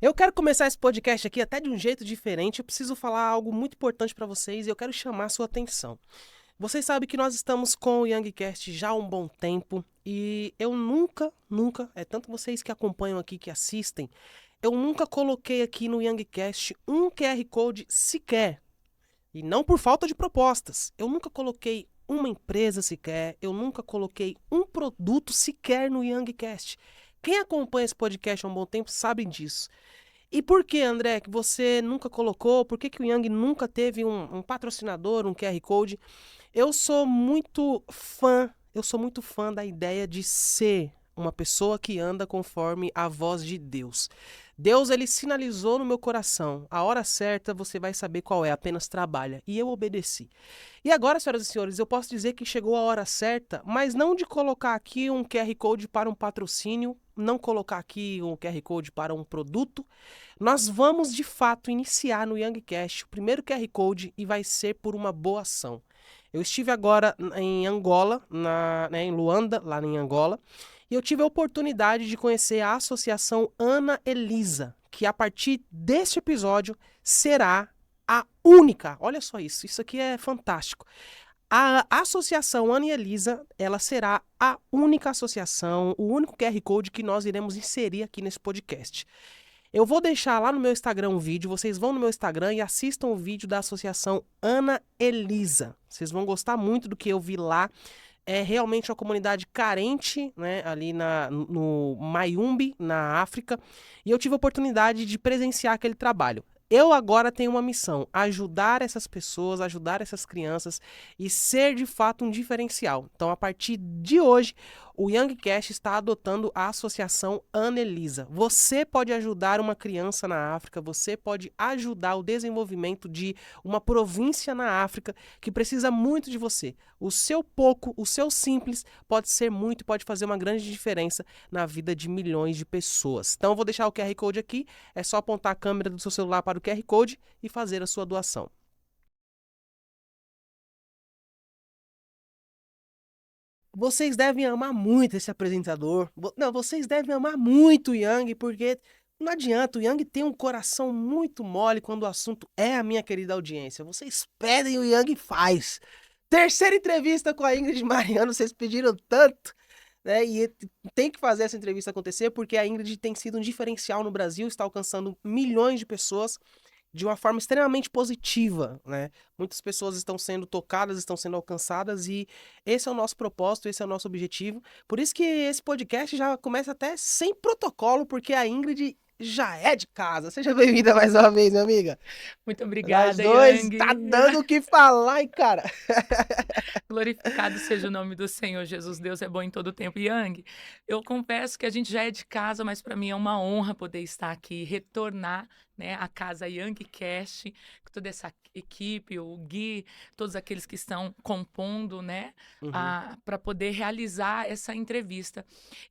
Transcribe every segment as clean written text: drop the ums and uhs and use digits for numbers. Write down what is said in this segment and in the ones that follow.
Eu quero começar esse podcast aqui até de um jeito diferente. Eu preciso falar algo muito importante para vocês e eu quero chamar a sua atenção. Vocês sabem que nós estamos com o Youngcast já há um bom tempo e eu nunca, é tanto vocês que acompanham aqui, que assistem, eu nunca coloquei aqui no Youngcast um QR Code sequer. E não por falta de propostas. Eu nunca coloquei uma empresa sequer, eu nunca coloquei um produto sequer no Youngcast. Quem acompanha esse podcast há um bom tempo sabe disso. E por que, André, que você nunca colocou? Por que, que o Young nunca teve um patrocinador, um QR Code? Eu sou muito fã da ideia de ser uma pessoa que anda conforme a voz de Deus. Deus, ele sinalizou no meu coração, a hora certa você vai saber qual é, apenas trabalha. E eu obedeci. E agora, senhoras e senhores, eu posso dizer que chegou a hora certa, mas não de colocar aqui um QR Code para um patrocínio, não colocar aqui um QR Code para um produto. Nós vamos, de fato, iniciar no Youngcast o primeiro QR Code e vai ser por uma boa ação. Eu estive agora em Angola, em Luanda, lá em Angola, e eu tive a oportunidade de conhecer a Associação Ana Elisa, que a partir deste episódio será a única, olha só isso aqui é fantástico. A Associação Ana Elisa, ela será a única associação, o único QR Code que nós iremos inserir aqui nesse podcast. Eu vou deixar lá no meu Instagram um vídeo, vocês vão no meu Instagram e assistam o vídeo da Associação Ana Elisa. Vocês vão gostar muito do que eu vi lá. É realmente uma comunidade carente, né, ali no Mayumbe, na África, e eu tive a oportunidade de presenciar aquele trabalho. Eu agora tenho uma missão, ajudar essas pessoas, ajudar essas crianças e ser de fato um diferencial. Então, a partir de hoje, o Youngcast está adotando a Associação Ana Elisa. Você pode ajudar uma criança na África, você pode ajudar o desenvolvimento de uma província na África que precisa muito de você. O seu pouco, o seu simples pode ser muito, pode fazer uma grande diferença na vida de milhões de pessoas. Então eu vou deixar o QR Code aqui, é só apontar a câmera do seu celular para o QR Code e fazer a sua doação. Vocês devem amar muito esse apresentador. Não, vocês devem amar muito o Yang, porque não adianta, o Yang tem um coração muito mole quando o assunto é a minha querida audiência. Vocês pedem, o Yang faz. Terceira entrevista com a Ingrid Mariano, vocês pediram tanto, né? E tem que fazer essa entrevista acontecer, porque a Ingrid tem sido um diferencial no Brasil, está alcançando milhões de pessoas de uma forma extremamente positiva, né? Muitas pessoas estão sendo tocadas, estão sendo alcançadas e esse é o nosso propósito, esse é o nosso objetivo. Por isso que esse podcast já começa até sem protocolo, porque a Ingrid já é de casa. Seja bem-vinda mais uma vez, minha amiga. Muito Nós obrigada, dois, Yang. tá dando o que falar, hein, cara? Glorificado seja o nome do Senhor Jesus. Deus é bom em todo tempo. Yang, eu confesso que a gente já é de casa, mas para mim é uma honra poder estar aqui, retornar, né, à casa Youngcast, com toda essa equipe, o Gui, todos aqueles que estão compondo, né, Uhum. para poder realizar essa entrevista.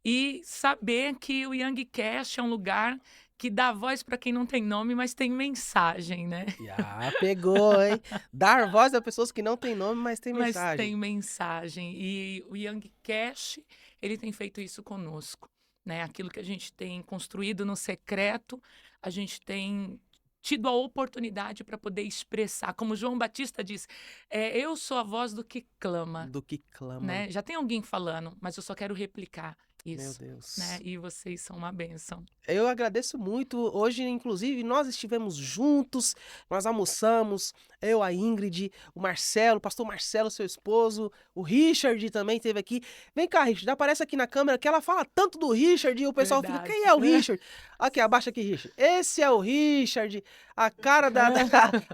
E saber que o Youngcast é um lugar que dá voz para quem não tem nome, mas tem mensagem, né? Já pegou, hein? Dar voz a pessoas que não têm nome, mas têm Mas mensagem. tem mensagem. E o Youngcast, ele tem feito isso conosco, né? Aquilo que a gente tem construído no secreto, a gente tem tido a oportunidade para poder expressar. Como João Batista diz, eu sou a voz do que clama, Do que clama. né? Já tem alguém falando, mas eu só quero replicar Meu isso, né? Deus. E vocês são uma bênção. Eu agradeço muito. Hoje, inclusive, nós estivemos juntos, nós almoçamos, eu, a Ingrid, o Marcelo, o pastor Marcelo, seu esposo, o Richard também esteve aqui. Vem cá, Richard, aparece aqui na câmera que ela fala tanto do Richard e o pessoal fica, Verdade. quem é o Richard? Aqui, abaixa aqui, Richard. Esse é o Richard, a cara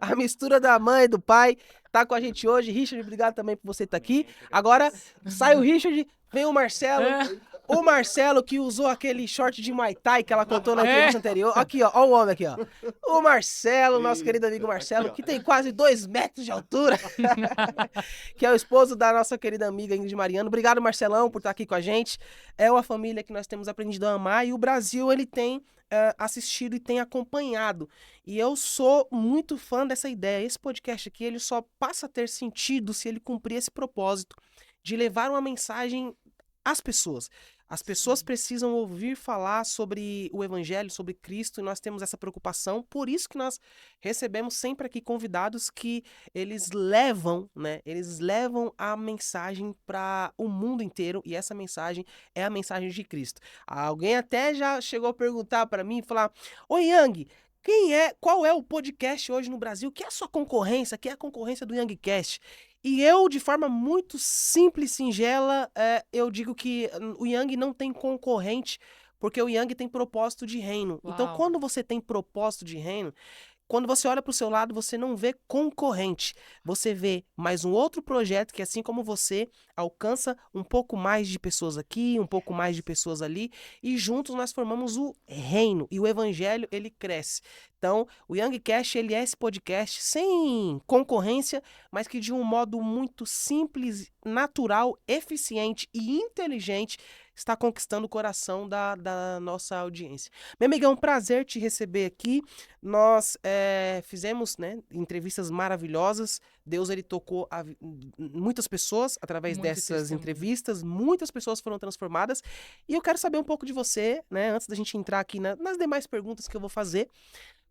a mistura da mãe e do pai. Tá com a gente hoje. Richard, obrigado também por você estar aqui. Agora, sai o Richard, vem o Marcelo. O Marcelo que usou aquele short de Muay Thai que ela contou na entrevista anterior. Aqui, ó o homem aqui, ó. O Marcelo, nosso querido amigo Marcelo, que tem quase 2 metros de altura, que é o esposo da nossa querida amiga Ingrid Mariano. Obrigado, Marcelão, por estar aqui com a gente. É uma família que nós temos aprendido a amar e o Brasil, ele tem assistido e tem acompanhado. E eu sou muito fã dessa ideia. Esse podcast aqui, ele só passa a ter sentido se ele cumprir esse propósito de levar uma mensagem às pessoas. As pessoas Sim. precisam ouvir falar sobre o evangelho, sobre Cristo, e nós temos essa preocupação. Por isso que nós recebemos sempre aqui convidados que eles levam, né? Eles levam a mensagem para o mundo inteiro, e essa mensagem é a mensagem de Cristo. Alguém até já chegou a perguntar para mim, falar: "Ô Yang, qual é o podcast hoje no Brasil? Que é a sua concorrência? Que é a concorrência do Youngcast?" E eu, de forma muito simples, singela, eu digo que o Yang não tem concorrente, porque o Yang tem propósito de reino. Então, Uau. quando você tem propósito de reino, quando você olha para o seu lado, você não vê concorrente. Você vê mais um outro projeto que, assim como você, alcança um pouco mais de pessoas aqui, um pouco mais de pessoas ali, e juntos nós formamos o reino, e o evangelho, ele cresce. Então, o Youngcast, ele é esse podcast sem concorrência, mas que de um modo muito simples, natural, eficiente e inteligente está conquistando o coração da nossa audiência. Meu amigo, é um prazer te receber aqui. Nós fizemos, né, entrevistas maravilhosas. Deus, ele tocou muitas pessoas através Muito dessas testemunho. entrevistas. Muitas pessoas foram transformadas. E eu quero saber um pouco de você, né, antes da gente entrar aqui nas demais perguntas que eu vou fazer.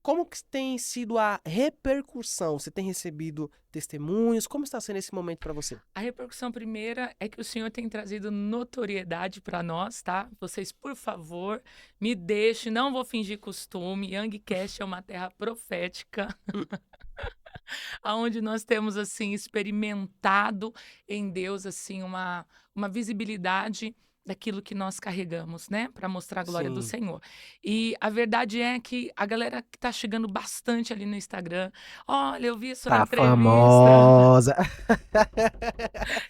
Como que tem sido a repercussão? Você tem recebido testemunhos? Como está sendo esse momento para você? A repercussão primeira é que o Senhor tem trazido notoriedade para nós, tá? Vocês, por favor, me deixem, não vou fingir costume. Youngcast é uma terra profética, aonde nós temos assim experimentado em Deus assim uma visibilidade daquilo que nós carregamos, né, para mostrar a glória do Sim. Senhor. E a verdade é que a galera que tá chegando bastante ali no Instagram, olha, eu vi a sua Tá entrevista. famosa.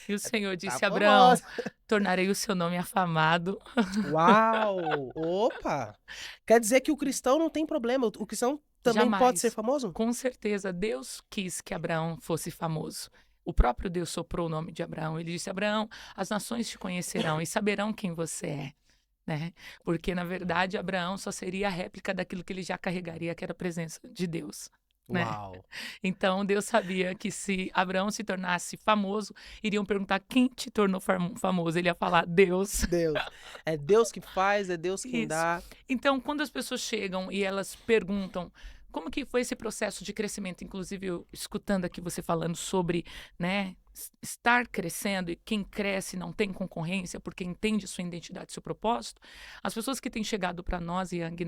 E o Senhor Tá disse: Abraão, famosa. tornarei o seu nome afamado. Uau! Opa! Quer dizer que o cristão não tem problema. O cristão também pode ser Jamais. famoso? Com certeza, Deus quis que Abraão fosse famoso. O próprio Deus soprou o nome de Abraão. Ele disse: Abraão, as nações te conhecerão e saberão quem você é. Né? Porque, na verdade, Abraão só seria a réplica daquilo que ele já carregaria, que era a presença de Deus. Né? Uau! Então, Deus sabia que se Abraão se tornasse famoso, iriam perguntar quem te tornou famoso. Ele ia falar: Deus. Deus. É Deus que faz, é Deus quem Isso. dá. Então, quando as pessoas chegam e elas perguntam como que foi esse processo de crescimento, inclusive eu escutando aqui você falando sobre, né, estar crescendo e quem cresce não tem concorrência porque entende sua identidade, seu propósito, as pessoas que têm chegado para nós, Yang,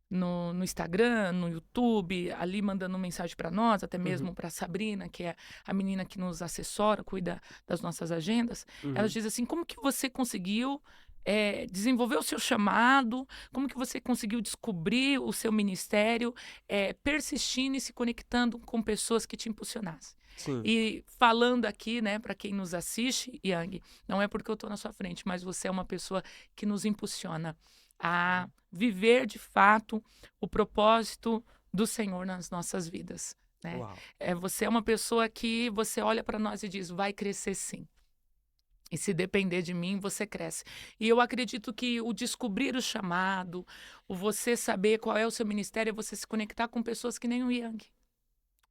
no Instagram, no YouTube, ali mandando mensagem para nós, até Uhum, mesmo para Sabrina, que é a menina que nos assessora, cuida das nossas agendas, elas uhum. dizem assim, como que você conseguiu desenvolver o seu chamado, como que você conseguiu descobrir o seu ministério, persistindo e se conectando com pessoas que te impulsionassem. Sim. E falando aqui, né, para quem nos assiste, Yang, não é porque eu estou na sua frente, mas você é uma pessoa que nos impulsiona a viver de fato o propósito do Senhor nas nossas vidas, né? Uau. Você é uma pessoa que você olha para nós e diz, vai crescer sim. E se depender de mim, você cresce. E eu acredito que o descobrir o chamado, o você saber qual é o seu ministério, é você se conectar com pessoas que nem o Yang.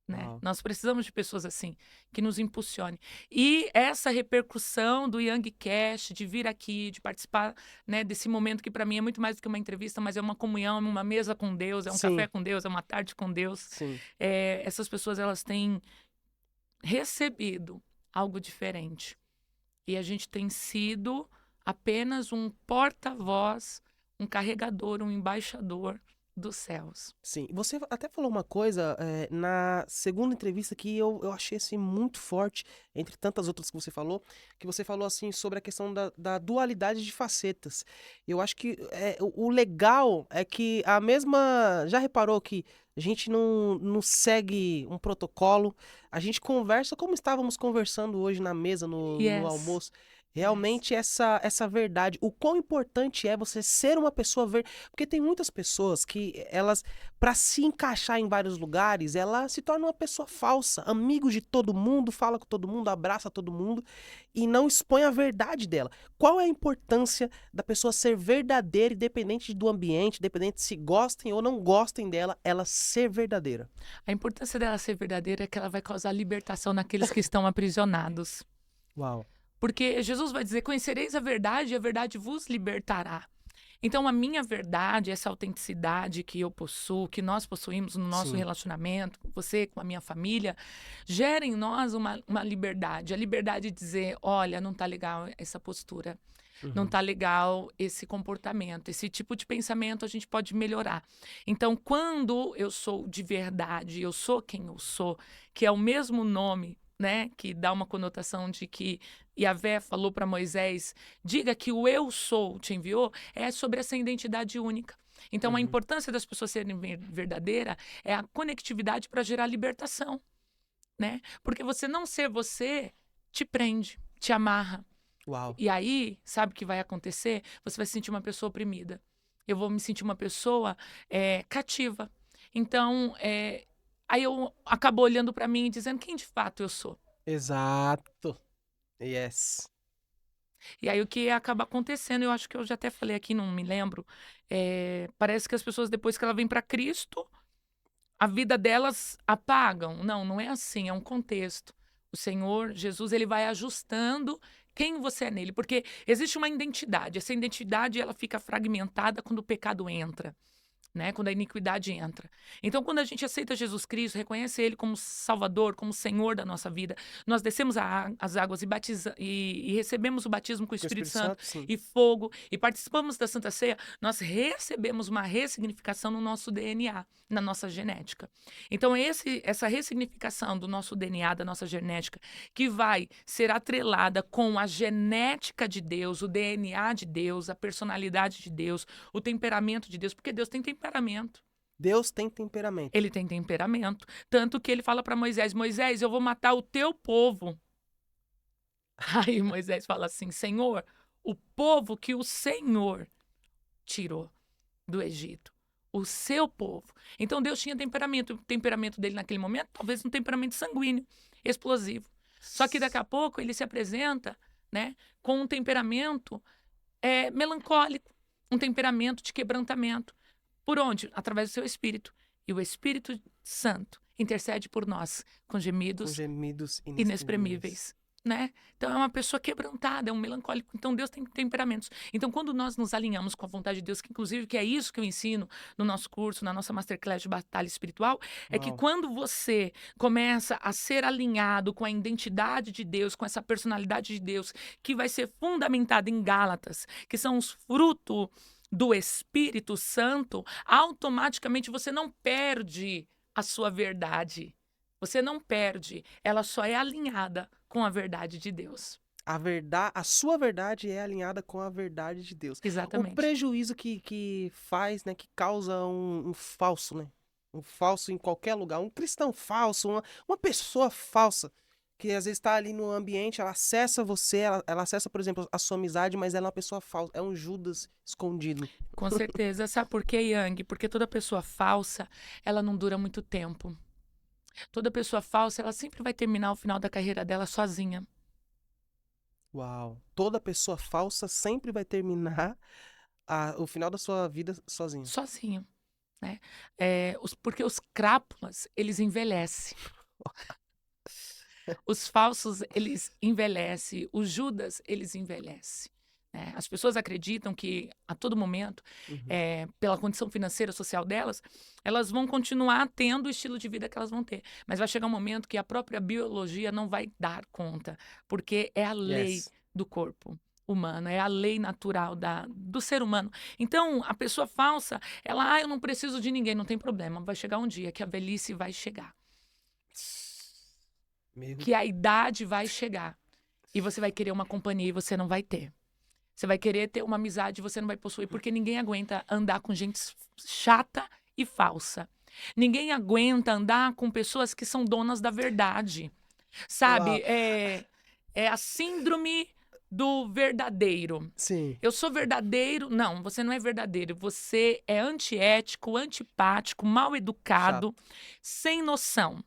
Né? Uau. Nós precisamos de pessoas assim, que nos impulsionem. E essa repercussão do Youngcast, de vir aqui, de participar, né, desse momento que para mim é muito mais do que uma entrevista, mas é uma comunhão, é uma mesa com Deus, é um café Sim, com Deus, é uma tarde com Deus. sim. Essas pessoas elas têm recebido algo diferente. E a gente tem sido apenas um porta-voz, um carregador, um embaixador dos céus. Sim, você até falou uma coisa na segunda entrevista que eu achei assim muito forte, entre tantas outras que você falou assim sobre a questão da dualidade de facetas. Eu acho que o legal é que a mesma. Já reparou que a gente não segue um protocolo, a gente conversa como estávamos conversando hoje na mesa, no Yes, almoço. yes. Realmente essa verdade, o quão importante é você ser uma pessoa porque tem muitas pessoas que elas para se encaixar em vários lugares, ela se torna uma pessoa falsa, amigo de todo mundo, fala com todo mundo, abraça todo mundo e não expõe a verdade dela. Qual é a importância da pessoa ser verdadeira, independente do ambiente, independente se gostem ou não gostem dela, ela ser verdadeira? A importância dela ser verdadeira é que ela vai causar libertação naqueles que estão aprisionados. Uau. Porque Jesus vai dizer, conhecereis a verdade e a verdade vos libertará. Então, a minha verdade, essa autenticidade que eu possuo, que nós possuímos no nosso Sim. relacionamento, com você, com a minha família, gera em nós uma liberdade. A liberdade de dizer, olha, não tá legal essa postura. Não Uhum. tá legal esse comportamento, esse tipo de pensamento a gente pode melhorar. Então, quando eu sou de verdade, eu sou quem eu sou, que é o mesmo nome, né, que dá uma conotação de que Yahvé falou para Moisés, diga que o eu sou te enviou, é sobre essa identidade única. Então, a Uhum. importância das pessoas serem verdadeira é a conectividade para gerar libertação, né? Porque você não ser você te prende, te amarra. Uau. E aí, sabe o que vai acontecer? Você vai se sentir uma pessoa oprimida. Eu vou me sentir uma pessoa cativa. Então, aí eu acabo olhando para mim e dizendo quem de fato eu sou. Exato. Yes. E aí o que acaba acontecendo, eu acho que eu já até falei aqui, não me lembro, parece que as pessoas depois que ela vem para Cristo, a vida delas apagam. Não, não é assim, é um contexto. O Senhor Jesus, ele vai ajustando quem você é nele, porque existe uma identidade. Essa identidade ela fica fragmentada quando o pecado entra, né? Quando a iniquidade entra. Então, quando a gente aceita Jesus Cristo, reconhece Ele como Salvador, como Senhor da nossa vida, nós descemos as águas e recebemos o batismo com o Com o Espírito Espírito Santo Santo, sim. e fogo, e participamos da Santa Ceia, nós recebemos uma ressignificação no nosso DNA, na nossa genética. Então, essa ressignificação do nosso DNA, da nossa genética, que vai ser atrelada com a genética de Deus, o DNA de Deus, a personalidade de Deus, o temperamento de Deus, porque Deus tem temperamento. Deus tem temperamento. Ele tem temperamento. Tanto que ele fala para Moisés, Moisés, eu vou matar o teu povo. Aí Moisés fala assim, Senhor, o povo que o Senhor tirou do Egito. O seu povo. Então Deus tinha temperamento. O temperamento dele naquele momento, talvez um temperamento sanguíneo, explosivo. Só que daqui a pouco ele se apresenta, né, com um temperamento melancólico, um temperamento de quebrantamento. Por onde? Através do seu Espírito. E o Espírito Santo intercede por nós com Com gemidos gemidos inexprimíveis. inexprimíveis, né? Então é uma pessoa quebrantada, é um melancólico. Então Deus tem temperamentos. Então quando nós nos alinhamos com a vontade de Deus, que inclusive que é isso que eu ensino no nosso curso, na nossa Masterclass de Batalha Espiritual, é que Uau. quando você começa a ser alinhado com a identidade de Deus, com essa personalidade de Deus, que vai ser fundamentada em Gálatas, que são os frutos do Espírito Santo, automaticamente você não perde a sua verdade. Você não perde, ela só é alinhada com a verdade de Deus. A sua verdade é alinhada com a verdade de Deus. O Exatamente. prejuízo que faz, né, que causa um falso, né? Um falso em qualquer lugar, um cristão falso, uma pessoa falsa, que às vezes está ali no ambiente, ela acessa você, ela acessa, por exemplo, a sua amizade, mas ela é uma pessoa falsa, é um Judas escondido. Com certeza. Sabe por quê, Yang? Porque toda pessoa falsa, ela não dura muito tempo. Toda pessoa falsa, ela sempre vai terminar o final da carreira dela sozinha. Uau. Toda pessoa falsa sempre vai terminar o final da sua vida sozinho. Sozinho, né? Porque os crápulas, eles envelhecem. Os falsos, eles envelhecem. Os Judas, eles envelhecem. Né? As pessoas acreditam que, a todo momento, Uhum. pela condição financeira, social delas, elas vão continuar tendo o estilo de vida que elas vão ter. Mas vai chegar um momento que a própria biologia não vai dar conta, porque é a lei Yes. do corpo humano, é a lei natural do ser humano. Então, a pessoa falsa, ela, eu não preciso de ninguém, não tem problema. Vai chegar um dia que a velhice vai chegar, que a idade vai chegar, e você vai querer uma companhia e você não vai ter. Você vai querer ter uma amizade e você não vai possuir, porque ninguém aguenta andar com gente chata e falsa. Ninguém aguenta andar com pessoas que são donas da verdade. Sabe? Uau. É a síndrome do verdadeiro. Sim. Eu sou verdadeiro. Não, você não é verdadeiro. Você é antiético, antipático, mal educado, sem noção.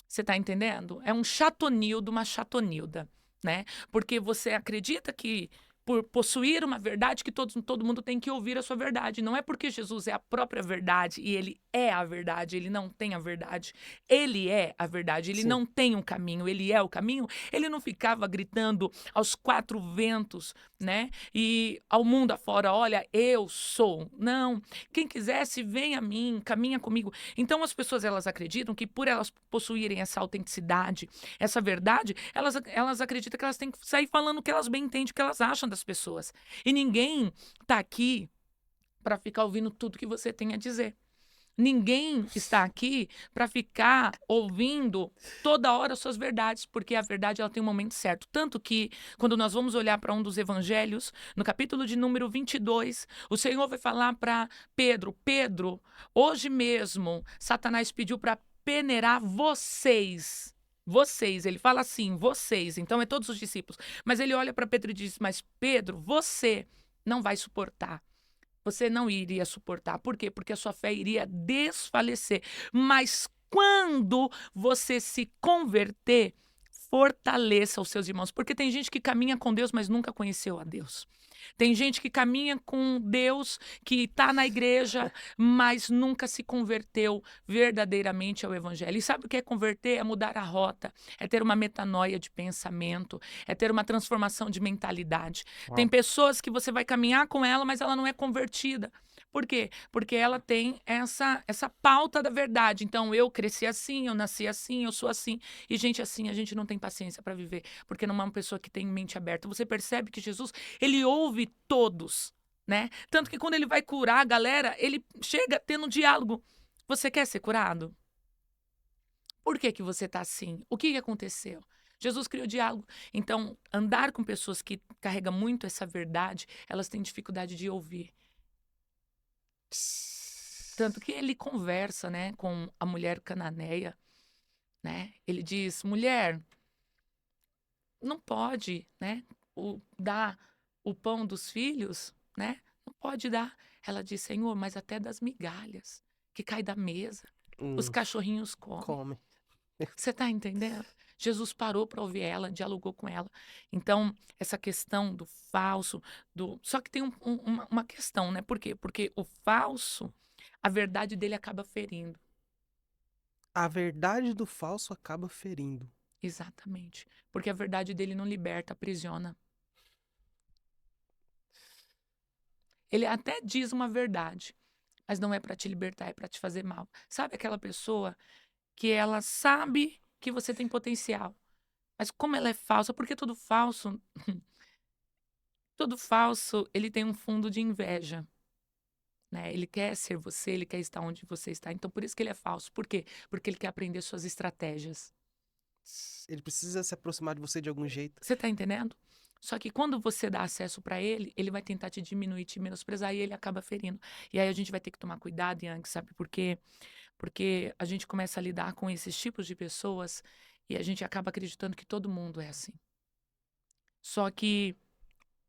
Você tá entendendo? É um chatonildo, uma chatonilda, né? Porque você acredita que por possuir uma verdade que todo mundo tem que ouvir a sua verdade. Não é porque Jesus é a própria verdade e ele é a verdade, ele não tem a verdade. Ele é a verdade, ele Sim. não tem um caminho, ele é o caminho. Ele não ficava gritando aos quatro ventos, né? E ao mundo afora, olha, eu sou. Não, quem quisesse, vem a mim, caminha comigo. Então as pessoas, elas acreditam que por elas possuírem essa autenticidade, essa verdade, elas acreditam que elas têm que sair falando o que elas bem entendem, o que elas acham das pessoas. E ninguém tá aqui para ficar ouvindo tudo que você tem a dizer. Ninguém está aqui para ficar ouvindo toda hora suas verdades, porque a verdade ela tem um momento certo. Tanto que, quando nós vamos olhar para um dos evangelhos, no capítulo de número 22, o Senhor vai falar para Pedro: Pedro, hoje mesmo, Satanás pediu para peneirar vocês. Vocês, ele fala assim, vocês, então é todos os discípulos. Mas ele olha para Pedro e diz: mas Pedro, você não vai suportar. Você não iria suportar. Por quê? Porque a sua fé iria desfalecer. Mas quando você se converter, fortaleça os seus irmãos. Porque tem gente que caminha com Deus, mas nunca conheceu a Deus. Tem gente que caminha com Deus, que está na igreja, mas nunca se converteu verdadeiramente ao Evangelho. E sabe o que é converter? É mudar a rota, é ter uma metanoia de pensamento, é ter uma transformação de mentalidade. Tem Uau. pessoas que você vai caminhar com ela, mas ela não é convertida. Por quê? Porque ela tem essa pauta da verdade. Então, eu cresci assim, eu nasci assim, eu sou assim. E gente assim, a gente não tem paciência para viver, porque não é uma pessoa que tem mente aberta. Você percebe que Jesus, ele ouve todos, né? Tanto que quando ele vai curar a galera, ele chega tendo um diálogo. Você quer ser curado? Por que que você está assim? O que que aconteceu? Jesus criou diálogo. Então, andar com pessoas que carregam muito essa verdade, elas têm dificuldade de ouvir. Tanto que ele conversa, né, com a mulher cananeia, né? Ele diz: mulher, não pode, né, dar o pão dos filhos, né? Não pode dar. Ela diz: Senhor, mas até das migalhas que cai da mesa, os Hum, cachorrinhos comem. come. Você está entendendo? Jesus parou para ouvir ela, dialogou com ela. Então, essa questão do falso, só que tem uma questão, né? Por quê? Porque o falso, a verdade dele acaba ferindo. A verdade do falso acaba ferindo. Exatamente. Porque a verdade dele não liberta, aprisiona. Ele até diz uma verdade, mas não é para te libertar, é para te fazer mal. Sabe aquela pessoa que ela sabe que você tem potencial, mas como ela é falsa, porque todo falso, ele tem um fundo de inveja, né? Ele quer ser você, ele quer estar onde você está. Então por isso que ele é falso. Por quê? Porque ele quer aprender suas estratégias. Ele precisa se aproximar de você de algum jeito. Você está entendendo? Só que quando você dá acesso para ele, ele vai tentar te diminuir, te menosprezar e ele acaba ferindo. E aí a gente vai ter que tomar cuidado, Yang, sabe por quê? Porque a gente começa a lidar com esses tipos de pessoas e a gente acaba acreditando que todo mundo é assim. Só que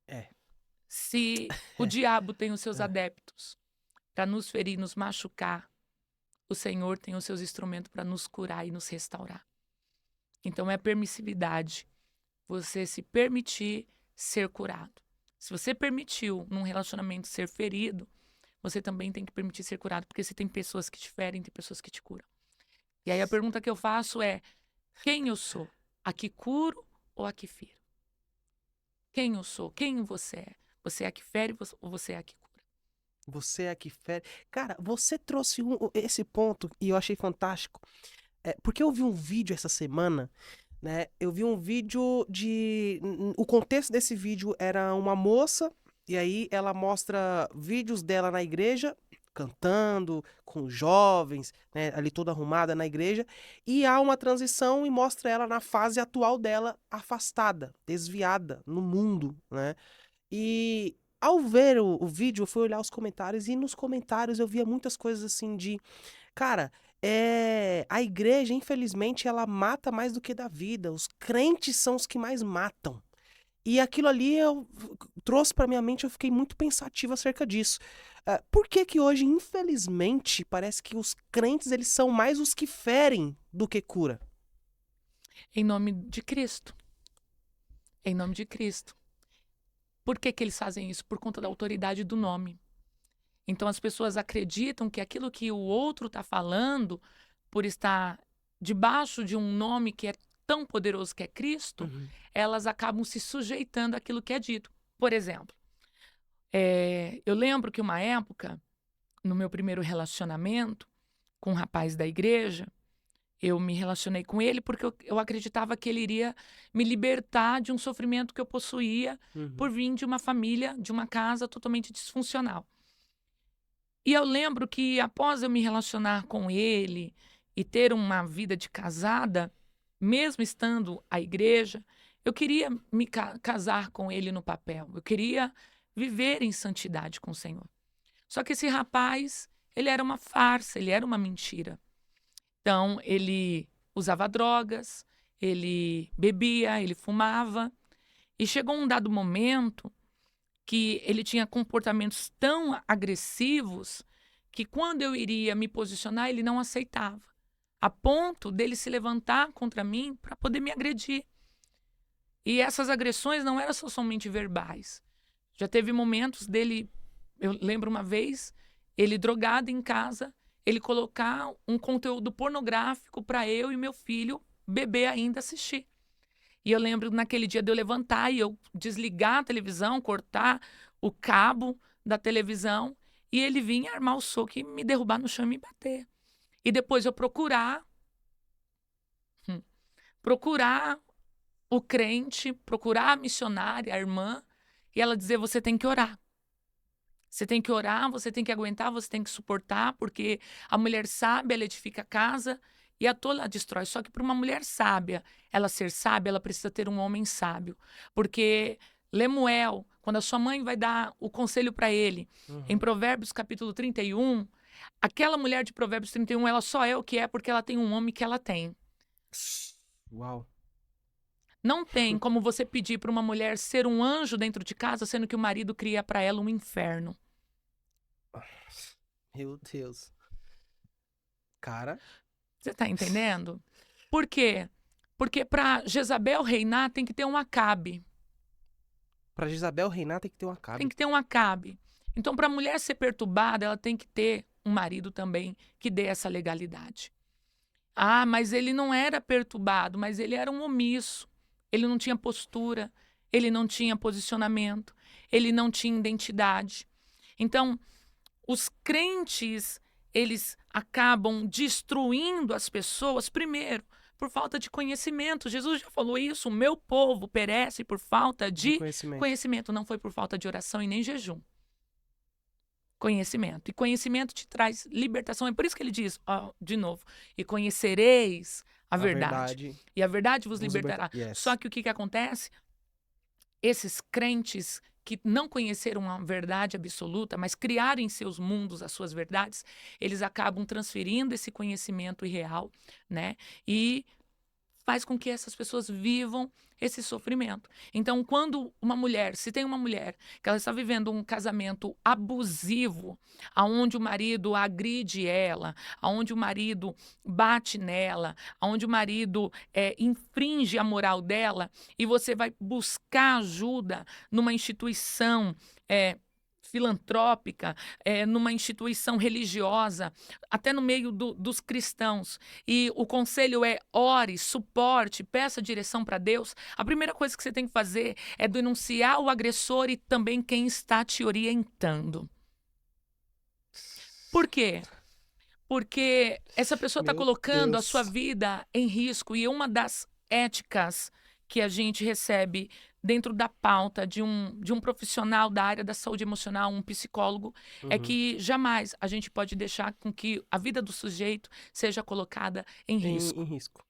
É. se o diabo tem os seus É. adeptos para nos ferir, nos machucar, o Senhor tem os seus instrumentos para nos curar e nos restaurar. Então é permissividade. Você se permitir ser curado. Se você permitiu num relacionamento ser ferido, você também tem que permitir ser curado, porque se tem pessoas que te ferem, tem pessoas que te curam. E aí a pergunta que eu faço é: quem eu sou? A que curo ou a que firo? Quem eu sou? Quem você é? Você é a que fere ou você é a que cura? Você é a que fere. Cara, você trouxe esse ponto e eu achei fantástico. Porque eu vi um vídeo essa semana, né? Eu vi um vídeo de. O contexto desse vídeo era uma moça, e aí ela mostra vídeos dela na igreja, cantando, com jovens, né? Ali toda arrumada na igreja, e há uma transição e mostra ela na fase atual dela, afastada, desviada no mundo, né? E ao ver o vídeo, eu fui olhar os comentários, e nos comentários eu via muitas coisas assim de. Cara, a igreja, infelizmente, ela mata mais do que dá vida. Os crentes são os que mais matam. E aquilo ali eu trouxe para minha mente, eu fiquei muito pensativo acerca disso. Por que que hoje, infelizmente, parece que os crentes eles são mais os que ferem do que cura? Em nome de Cristo. Em nome de Cristo. Por que que eles fazem isso? Por conta da autoridade do nome. Então as pessoas acreditam que aquilo que o outro está falando, por estar debaixo de um nome que é tão poderoso que é Cristo, Uhum. elas acabam se sujeitando àquilo que é dito. Por exemplo, eu lembro que uma época, no meu primeiro relacionamento com um rapaz da igreja, eu me relacionei com ele porque eu acreditava que ele iria me libertar de um sofrimento que eu possuía por Uhum. vir de uma família, de uma casa totalmente disfuncional. E eu lembro que após eu me relacionar com ele e ter uma vida de casada, mesmo estando à igreja, eu queria me casar com ele no papel. Eu queria viver em santidade com o Senhor. Só que esse rapaz, ele era uma farsa, ele era uma mentira. Então, ele usava drogas, ele bebia, ele fumava. E chegou um dado momento que ele tinha comportamentos tão agressivos que quando eu iria me posicionar, ele não aceitava. A ponto dele se levantar contra mim para poder me agredir. E essas agressões não eram só somente verbais. Já teve momentos dele, eu lembro uma vez, ele drogado em casa, ele colocar um conteúdo pornográfico para eu e meu filho, bebê ainda, assistir. E eu lembro naquele dia de eu levantar e eu desligar a televisão, cortar o cabo da televisão e ele vinha armar o soco e me derrubar no chão e me bater. E depois eu procurar o crente, procurar a missionária, a irmã, e ela dizer: você tem que orar. Você tem que orar, você tem que aguentar, você tem que suportar, porque a mulher sábia, ela edifica a casa e a tola a destrói. Só que para uma mulher sábia, ela ser sábia, ela precisa ter um homem sábio. Porque Lemuel, quando a sua mãe vai dar o conselho para ele, em Uhum. Provérbios capítulo 31, aquela mulher de Provérbios 31, ela só é o que é porque ela tem um homem que ela tem. Uau. Não tem como você pedir para uma mulher ser um anjo dentro de casa, sendo que o marido cria para ela um inferno. Meu Deus. Cara, Você está entendendo? Por quê? Porque para Jezabel reinar tem que ter um Acabe. pra Jezabel reinar tem que ter um Tem Acabe. que ter um Acabe. Então, para a mulher ser perturbada, ela tem que ter um marido também que dê essa legalidade. Ah, mas ele não era perturbado, mas ele era um omisso. Ele não tinha postura, ele não tinha posicionamento, ele não tinha identidade. Então, os crentes, eles acabam destruindo as pessoas, primeiro, por falta de conhecimento. Jesus já falou isso: o meu povo perece por falta De de conhecimento. conhecimento. Não foi por falta de oração e nem jejum. Conhecimento. E conhecimento te traz libertação. É por isso que ele diz, ó, de novo: e conhecereis a A verdade. verdade E a verdade vos vos liberta. libertará. Só Yes. que o que acontece? Esses crentes que não conheceram a verdade absoluta, mas criaram em seus mundos as suas verdades, eles acabam transferindo esse conhecimento irreal, né? E faz com que essas pessoas vivam esse sofrimento. Então, quando uma mulher, se tem uma mulher que ela está vivendo um casamento abusivo, aonde o marido agride ela, aonde o marido bate nela, aonde o marido infringe a moral dela, e você vai buscar ajuda numa instituição filantrópica, numa instituição religiosa, até no meio dos cristãos, e o conselho é: ore, suporte, peça direção para Deus, a primeira coisa que você tem que fazer é denunciar o agressor e também quem está te orientando. Por quê? Porque essa pessoa está Meu colocando a sua Deus. vida em risco, e uma das éticas que a gente recebe dentro da pauta de um profissional da área da saúde emocional, um psicólogo, é Uhum. que jamais a gente pode deixar com que a vida do sujeito seja colocada em Em risco. risco.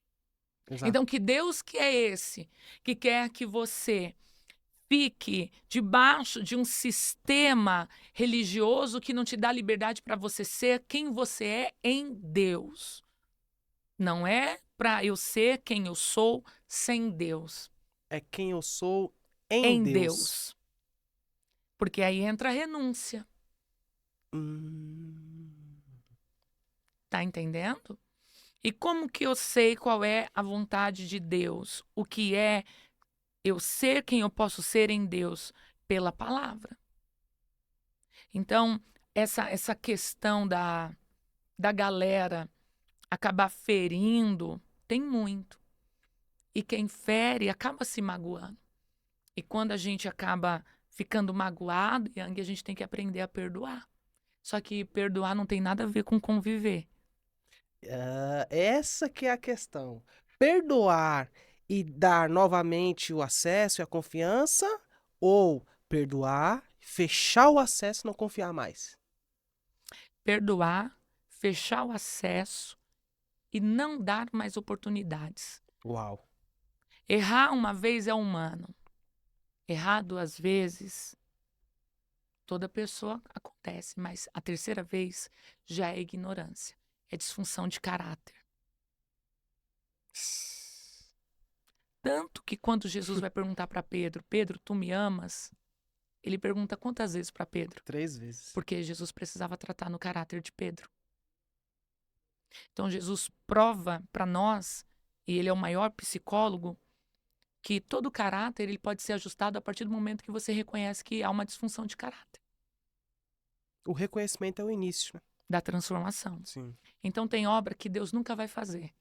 Exato. Então, que Deus que é esse que quer que você fique debaixo de um sistema religioso que não te dá liberdade para você ser quem você é em Deus? Não é para eu ser quem eu sou sem Deus. É quem eu sou em Em Deus. Deus. Porque aí entra a renúncia. Hum. Tá entendendo? E como que eu sei qual é a vontade de Deus? O que é eu ser quem eu posso ser em Deus? Pela palavra. Então, essa questão da galera acabar ferindo, tem muito. E quem fere acaba se magoando. E quando a gente acaba ficando magoado, Yang, a gente tem que aprender a perdoar. Só que perdoar não tem nada a ver com conviver. Essa que é a questão. Perdoar e dar novamente o acesso e a confiança, ou perdoar, fechar o acesso e não confiar mais? Perdoar, fechar o acesso e não dar mais oportunidades. Uau. Errar uma vez é humano. Errar 2 vezes, toda pessoa acontece, mas a 3ª vez já é ignorância, é disfunção de caráter. Tanto que quando Jesus vai perguntar para Pedro, Pedro, tu me amas? Ele pergunta quantas vezes para Pedro? 3 vezes. Porque Jesus precisava tratar no caráter de Pedro. Então Jesus prova para nós, e ele é o maior psicólogo, que todo caráter ele pode ser ajustado a partir do momento que você reconhece que há uma disfunção de caráter, O reconhecimento é o início, né? da transformação. Sim. Então tem obra que Deus nunca vai fazer,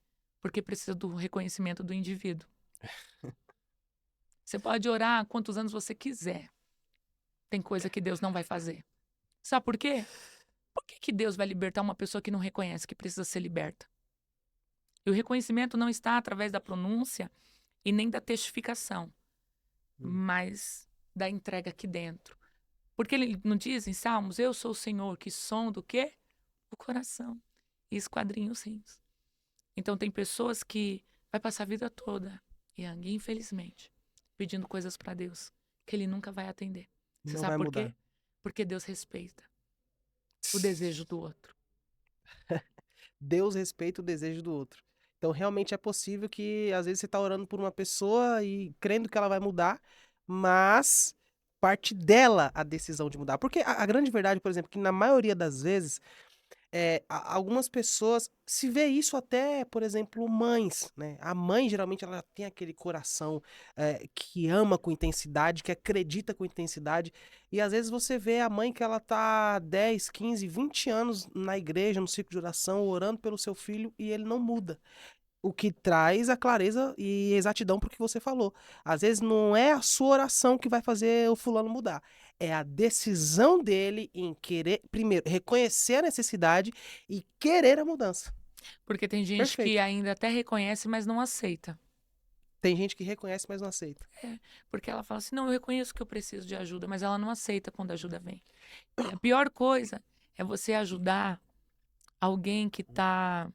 porque precisa do reconhecimento do indivíduo. Você pode orar quantos anos você quiser. Tem coisa que Deus não vai fazer. Sabe por quê? Por que Deus vai libertar uma pessoa que não reconhece que precisa ser liberta? E o reconhecimento não está através da pronúncia e nem da testificação, mas da entrega aqui dentro. Porque ele não diz em Salmos, eu sou o Senhor que sonda o quê? O coração e esquadrinha os rins. Então tem pessoas que vai passar a vida toda, Yang, infelizmente, pedindo coisas para Deus que ele nunca vai atender. Você Não sabe vai por quê? mudar. Porque Deus respeita o desejo do outro. Deus respeita o desejo do outro. Então, realmente é possível que, às vezes, você está orando por uma pessoa e crendo que ela vai mudar, mas parte dela a decisão de mudar. Porque a grande verdade, por exemplo, que na maioria das vezes, algumas pessoas se vê isso até, por exemplo, mães, né? A mãe, geralmente, ela tem aquele coração que ama com intensidade, que acredita com intensidade, e às vezes você vê a mãe que ela tá 10, 15, 20 anos na igreja, no ciclo de oração, orando pelo seu filho, e ele não muda. O que traz a clareza e exatidão pro que você falou. Às vezes não é a sua oração que vai fazer o fulano mudar. É a decisão dele em querer, primeiro, reconhecer a necessidade e querer a mudança. Porque tem gente que Perfeito. ainda até reconhece, mas não aceita. Tem gente que reconhece, mas não aceita. Porque ela fala assim, não, eu reconheço que eu preciso de ajuda, mas ela não aceita quando a ajuda vem. E a pior coisa é você ajudar alguém que está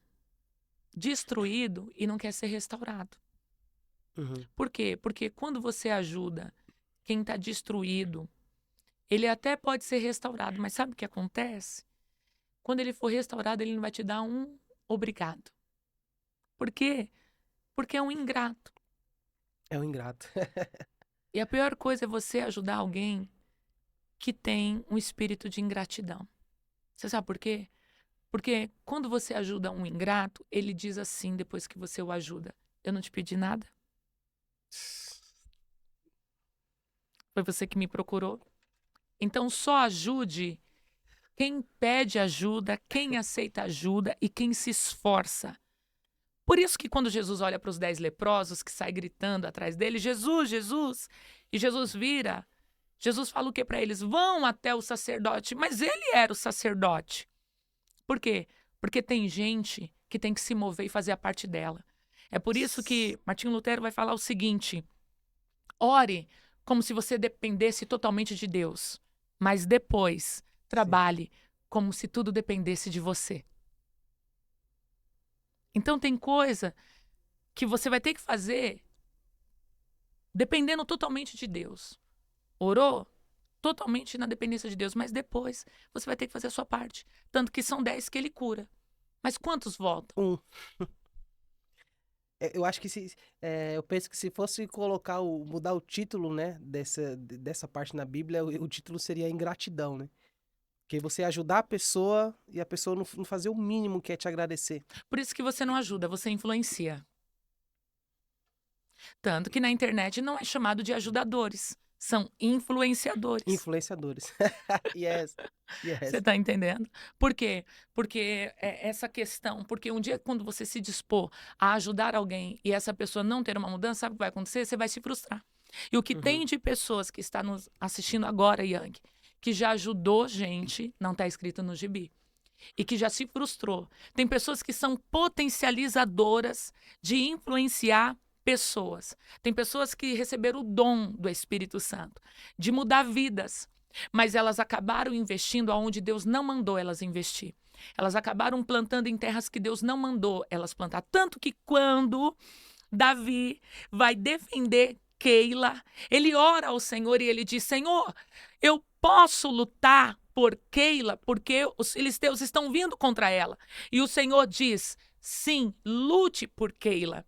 destruído e não quer ser restaurado. Uhum. Por quê? Porque quando você ajuda quem está destruído, ele até pode ser restaurado, mas sabe o que acontece? Quando ele for restaurado, ele não vai te dar um obrigado. Por quê? Porque é um ingrato. É um ingrato. E a pior coisa é você ajudar alguém que tem um espírito de ingratidão. Você sabe por quê? Porque quando você ajuda um ingrato, ele diz assim depois que você o ajuda: eu não te pedi nada. Foi você que me procurou. Então só ajude quem pede ajuda, quem aceita ajuda e quem se esforça. Por isso que quando Jesus olha para os 10 leprosos que saem gritando atrás dele, Jesus, Jesus, e Jesus vira, Jesus fala o que para eles? Vão até o sacerdote, mas ele era o sacerdote. Por quê? Porque tem gente que tem que se mover e fazer a parte dela. É por isso que Martinho Lutero vai falar o seguinte: ore como se você dependesse totalmente de Deus, mas depois trabalhe como se tudo dependesse de você. Então tem coisa que você vai ter que fazer dependendo totalmente de Deus. Orou? Totalmente na dependência de Deus, mas depois você vai ter que fazer a sua parte. Tanto que são 10 que ele cura. Mas quantos voltam? 1. Eu acho que eu penso que se fosse mudar o título, né, dessa parte na Bíblia, o título seria ingratidão, né? Que você ajudar a pessoa e a pessoa não fazer o mínimo que é te agradecer. Por isso que você não ajuda, você influencia. Tanto que na internet não é chamado de ajudadores, são influenciadores. Influenciadores. Yes, Você yes. está entendendo? Por quê? Porque essa questão, porque um dia quando você se dispor a ajudar alguém e essa pessoa não ter uma mudança, sabe o que vai acontecer? Você vai se frustrar. E o que Uhum. tem de pessoas que está nos assistindo agora, Yang, que já ajudou gente, não está escrito no gibi, e que já se frustrou. Tem pessoas que são potencializadoras de influenciar pessoas. Tem pessoas que receberam o dom do Espírito Santo de mudar vidas, mas elas acabaram investindo aonde Deus não mandou elas investir. Elas acabaram plantando em terras que Deus não mandou elas plantar. Tanto que quando Davi vai defender Keila, ele ora ao Senhor e ele diz: Senhor, eu posso lutar por Keila porque os filisteus estão vindo contra ela. E o Senhor diz: sim, lute por Keila.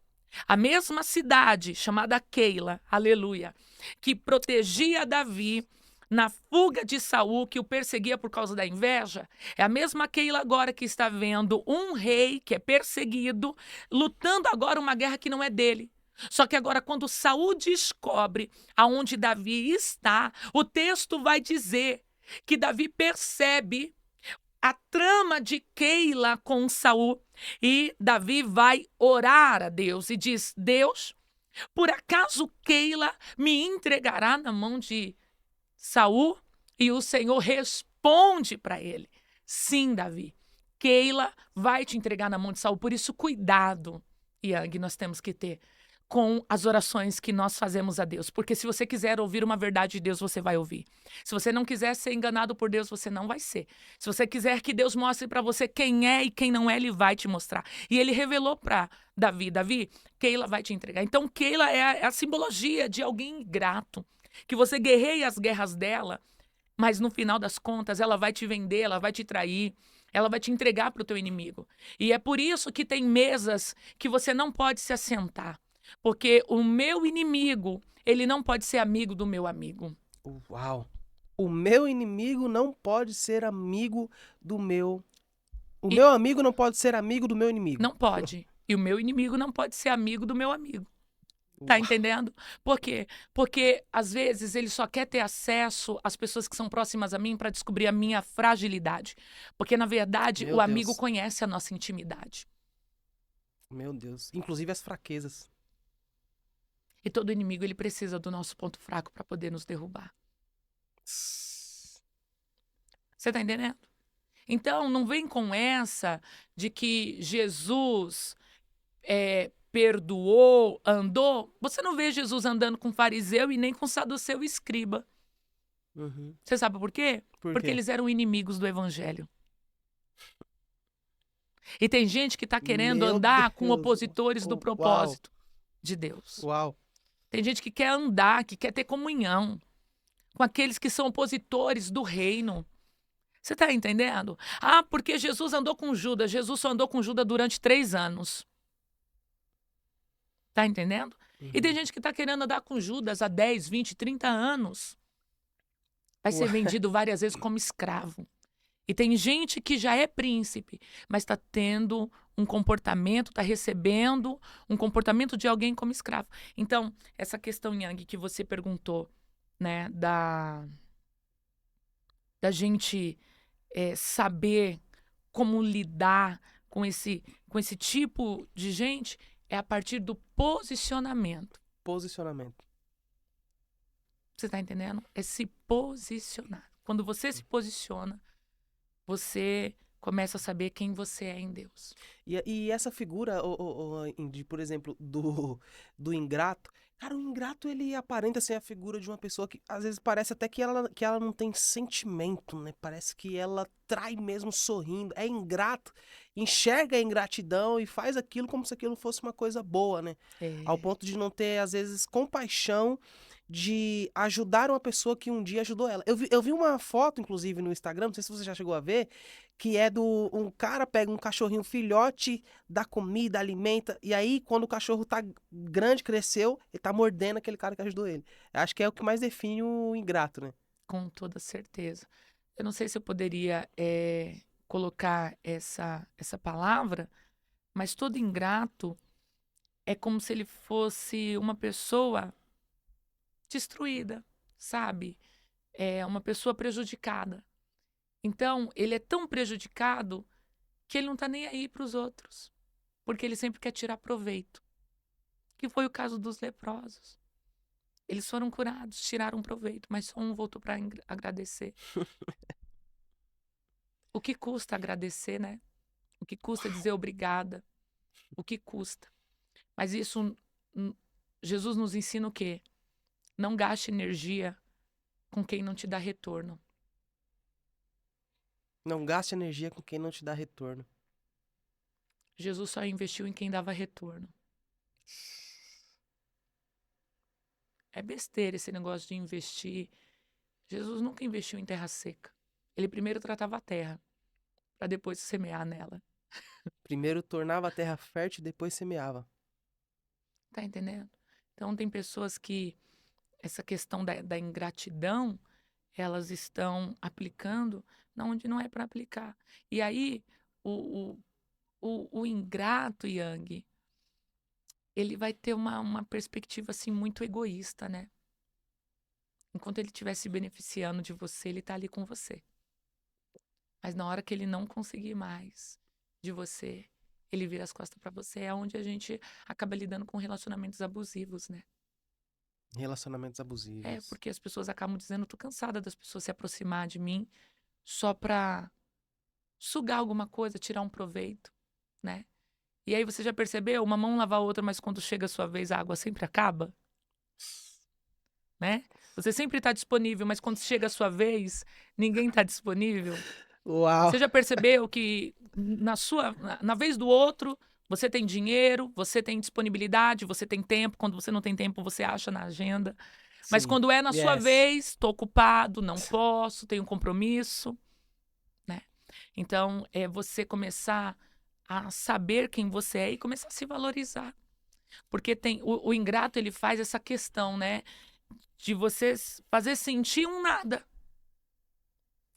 A mesma cidade chamada Keila, aleluia, que protegia Davi na fuga de Saul, que o perseguia por causa da inveja, é a mesma Keila agora que está vendo um rei que é perseguido, lutando agora uma guerra que não é dele. Só que agora, quando Saul descobre aonde Davi está, o texto vai dizer que Davi percebe a trama de Keila com Saul e Davi vai orar a Deus e diz: Deus, por acaso Keila me entregará na mão de Saul? E o Senhor responde para ele: sim, Davi, Keila vai te entregar na mão de Saul. Por isso, cuidado, Yang, nós temos que ter com as orações que nós fazemos a Deus. Porque se você quiser ouvir uma verdade de Deus, você vai ouvir. Se você não quiser ser enganado por Deus, você não vai ser. Se você quiser que Deus mostre para você quem é e quem não é, Ele vai te mostrar. E Ele revelou para Davi: Davi, Keila vai te entregar. Então, Keila é a simbologia de alguém ingrato, que você guerreia as guerras dela, mas no final das contas ela vai te vender, ela vai te trair, ela vai te entregar para o teu inimigo. E é por isso que tem mesas que você não pode se assentar, porque o meu inimigo, ele não pode ser amigo do meu amigo. Uau. O meu inimigo não pode ser amigo do meu. O E meu amigo não pode ser amigo do meu inimigo. não pode. E o meu inimigo não pode ser amigo do meu amigo. Tá Uau. entendendo? Por quê? Porque às vezes ele só quer ter acesso às pessoas que são próximas a mim para descobrir a minha fragilidade. Porque na verdade Meu o amigo Deus. conhece a nossa intimidade. Meu Deus. Inclusive as fraquezas. E todo inimigo ele precisa do nosso ponto fraco para poder nos derrubar. Você tá entendendo? Então não vem com essa de que Jesus perdoou, andou. Você não vê Jesus andando com fariseu e nem com saduceu e escriba. Uhum. Você sabe por quê? Por Porque quê? eles eram inimigos do evangelho. E tem gente que está querendo Meu andar com Deus. opositores do Uau. propósito de Deus. Uau. Tem gente que quer andar, que quer ter comunhão com aqueles que são opositores do reino. Você está entendendo? Ah, porque Jesus andou com Judas. Jesus só andou com Judas durante 3 anos. Tá entendendo? E tem Uhum. gente que está querendo andar com Judas há 10, 20, 30 anos. Vai ser vendido várias vezes como escravo. E tem gente que já é príncipe, mas está tendo um comportamento, está recebendo um comportamento de alguém como escravo. Então, essa questão, Yang, que você perguntou, né, da gente saber como lidar com esse tipo de gente, é a partir do posicionamento. Posicionamento. Você está entendendo? É se posicionar. Quando você se posiciona, você começa a saber quem você é em Deus. E essa figura, Indy, por exemplo, do ingrato, cara, o ingrato ele aparenta ser a figura de uma pessoa que às vezes parece até que ela não tem sentimento, né? Parece que ela trai mesmo sorrindo, é ingrato, enxerga a ingratidão e faz aquilo como se aquilo fosse uma coisa boa, né? Ao ponto de não ter, às vezes, compaixão de ajudar uma pessoa que um dia ajudou ela. Eu vi uma foto, inclusive, no Instagram, não sei se você já chegou a ver, que é um cara pega um cachorrinho filhote, dá comida, alimenta, e aí quando o cachorro tá grande, cresceu, ele tá mordendo aquele cara que ajudou ele. Eu acho que é o que mais define o ingrato, né? Com toda certeza. Eu não sei se eu poderia colocar essa palavra, mas todo ingrato é como se ele fosse uma pessoa destruída, sabe, é uma pessoa prejudicada. Então, ele é tão prejudicado que ele não tá nem aí para os outros, porque ele sempre quer tirar proveito, que foi o caso dos leprosos. Eles foram curados, tiraram proveito, mas só um voltou para agradecer. O que custa agradecer, né? O que custa dizer obrigada? O que custa? Mas isso, Jesus nos ensina o quê? Não gaste energia com quem não te dá retorno. Não gaste energia com quem não te dá retorno. Jesus só investiu em quem dava retorno. É besteira esse negócio de investir. Jesus nunca investiu em terra seca. Ele primeiro tratava a terra, para depois semear nela. Primeiro tornava a terra fértil e depois semeava. Tá entendendo? Então tem pessoas que essa questão da ingratidão, elas estão aplicando onde não é para aplicar. E aí, o ingrato, Yang, ele vai ter uma perspectiva assim muito egoísta, né? Enquanto ele estiver se beneficiando de você, ele tá ali com você. Mas na hora que ele não conseguir mais de você, ele vira as costas para você. É onde a gente acaba lidando com relacionamentos abusivos, né? Relacionamentos É, abusivos. porque as pessoas acabam dizendo, tô cansada das pessoas se aproximar de mim só pra sugar alguma coisa, tirar um proveito, né? E aí você já percebeu? Uma mão lava a outra, mas quando chega a sua vez, a água sempre acaba, né? Você sempre tá disponível, mas quando chega a sua vez, ninguém tá disponível. Uau! Você já percebeu que na vez do outro, você tem dinheiro, você tem disponibilidade, você tem tempo. Quando você não tem tempo, você acha na agenda. Mas Sim. quando é na sua Yes. vez, tô ocupado, não posso, tenho um compromisso, né? Então, é você começar a saber quem você é e começar a se valorizar. Porque tem o ingrato, ele faz essa questão, né? De você fazer sentir um nada.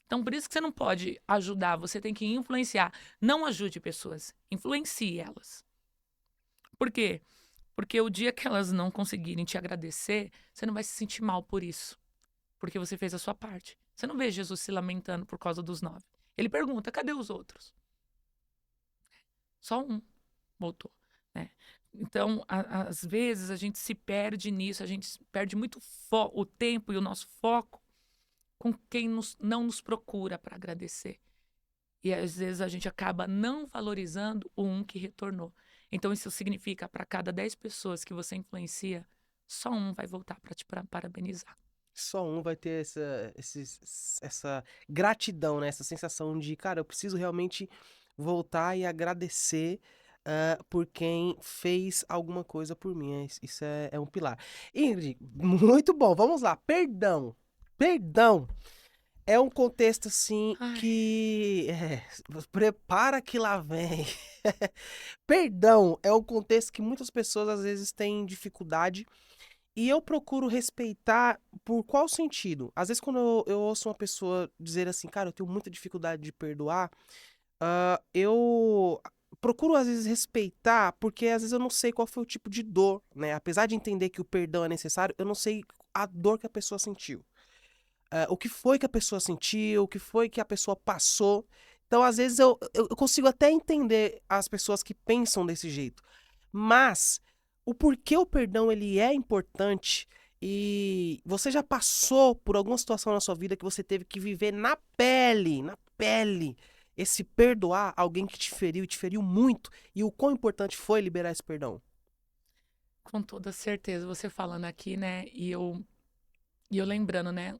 Então, por isso que você não pode ajudar, você tem que influenciar. Não ajude pessoas, influencie elas. Por quê? Porque o dia que elas não conseguirem te agradecer, você não vai se sentir mal por isso. Porque você fez a sua parte. Você não vê Jesus se lamentando por causa dos 9. Ele pergunta: cadê os outros? Só um voltou, né? Então, às vezes, a gente se perde nisso, a gente perde muito o tempo e o nosso foco com quem não nos procura para agradecer. E às vezes a gente acaba não valorizando o um que retornou. Então, isso significa, para cada 10 pessoas que você influencia, só um vai voltar para te parabenizar. Só um vai ter essa gratidão, né? Essa sensação de, cara, eu preciso realmente voltar e agradecer por quem fez alguma coisa por mim. Isso é um pilar. Ingrid, muito bom. Vamos lá. Perdão. Perdão. É um contexto assim Ai, que. Prepara que lá vem. Perdão é um contexto que muitas pessoas às vezes têm dificuldade. E eu procuro respeitar por qual sentido? Às vezes, quando eu ouço uma pessoa dizer assim, cara, eu tenho muita dificuldade de perdoar, eu procuro às vezes respeitar, porque às vezes eu não sei qual foi o tipo de dor, né? Apesar de entender que o perdão é necessário, eu não sei a dor que a pessoa sentiu. O que foi que a pessoa sentiu, o que foi que a pessoa passou. Então, às vezes, eu consigo até entender as pessoas que pensam desse jeito. Mas o porquê o perdão ele é importante e você já passou por alguma situação na sua vida que você teve que viver na pele, esse perdoar alguém que te feriu muito, e o quão importante foi liberar esse perdão? com toda certeza, você falando aqui, né? E eu lembrando, né?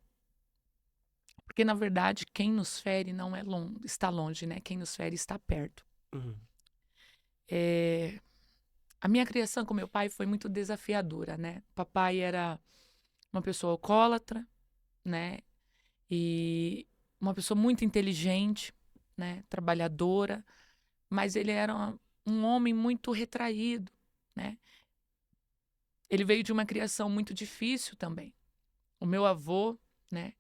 Porque, na verdade, quem nos fere não é está longe, né? Quem nos fere está perto. Uhum. É, a minha criação com meu pai foi muito desafiadora, né? Papai era uma pessoa alcoólatra, né? E uma pessoa muito inteligente, né? Trabalhadora, mas ele era um homem muito retraído, né? Ele veio de uma criação muito difícil também. O meu avô, né?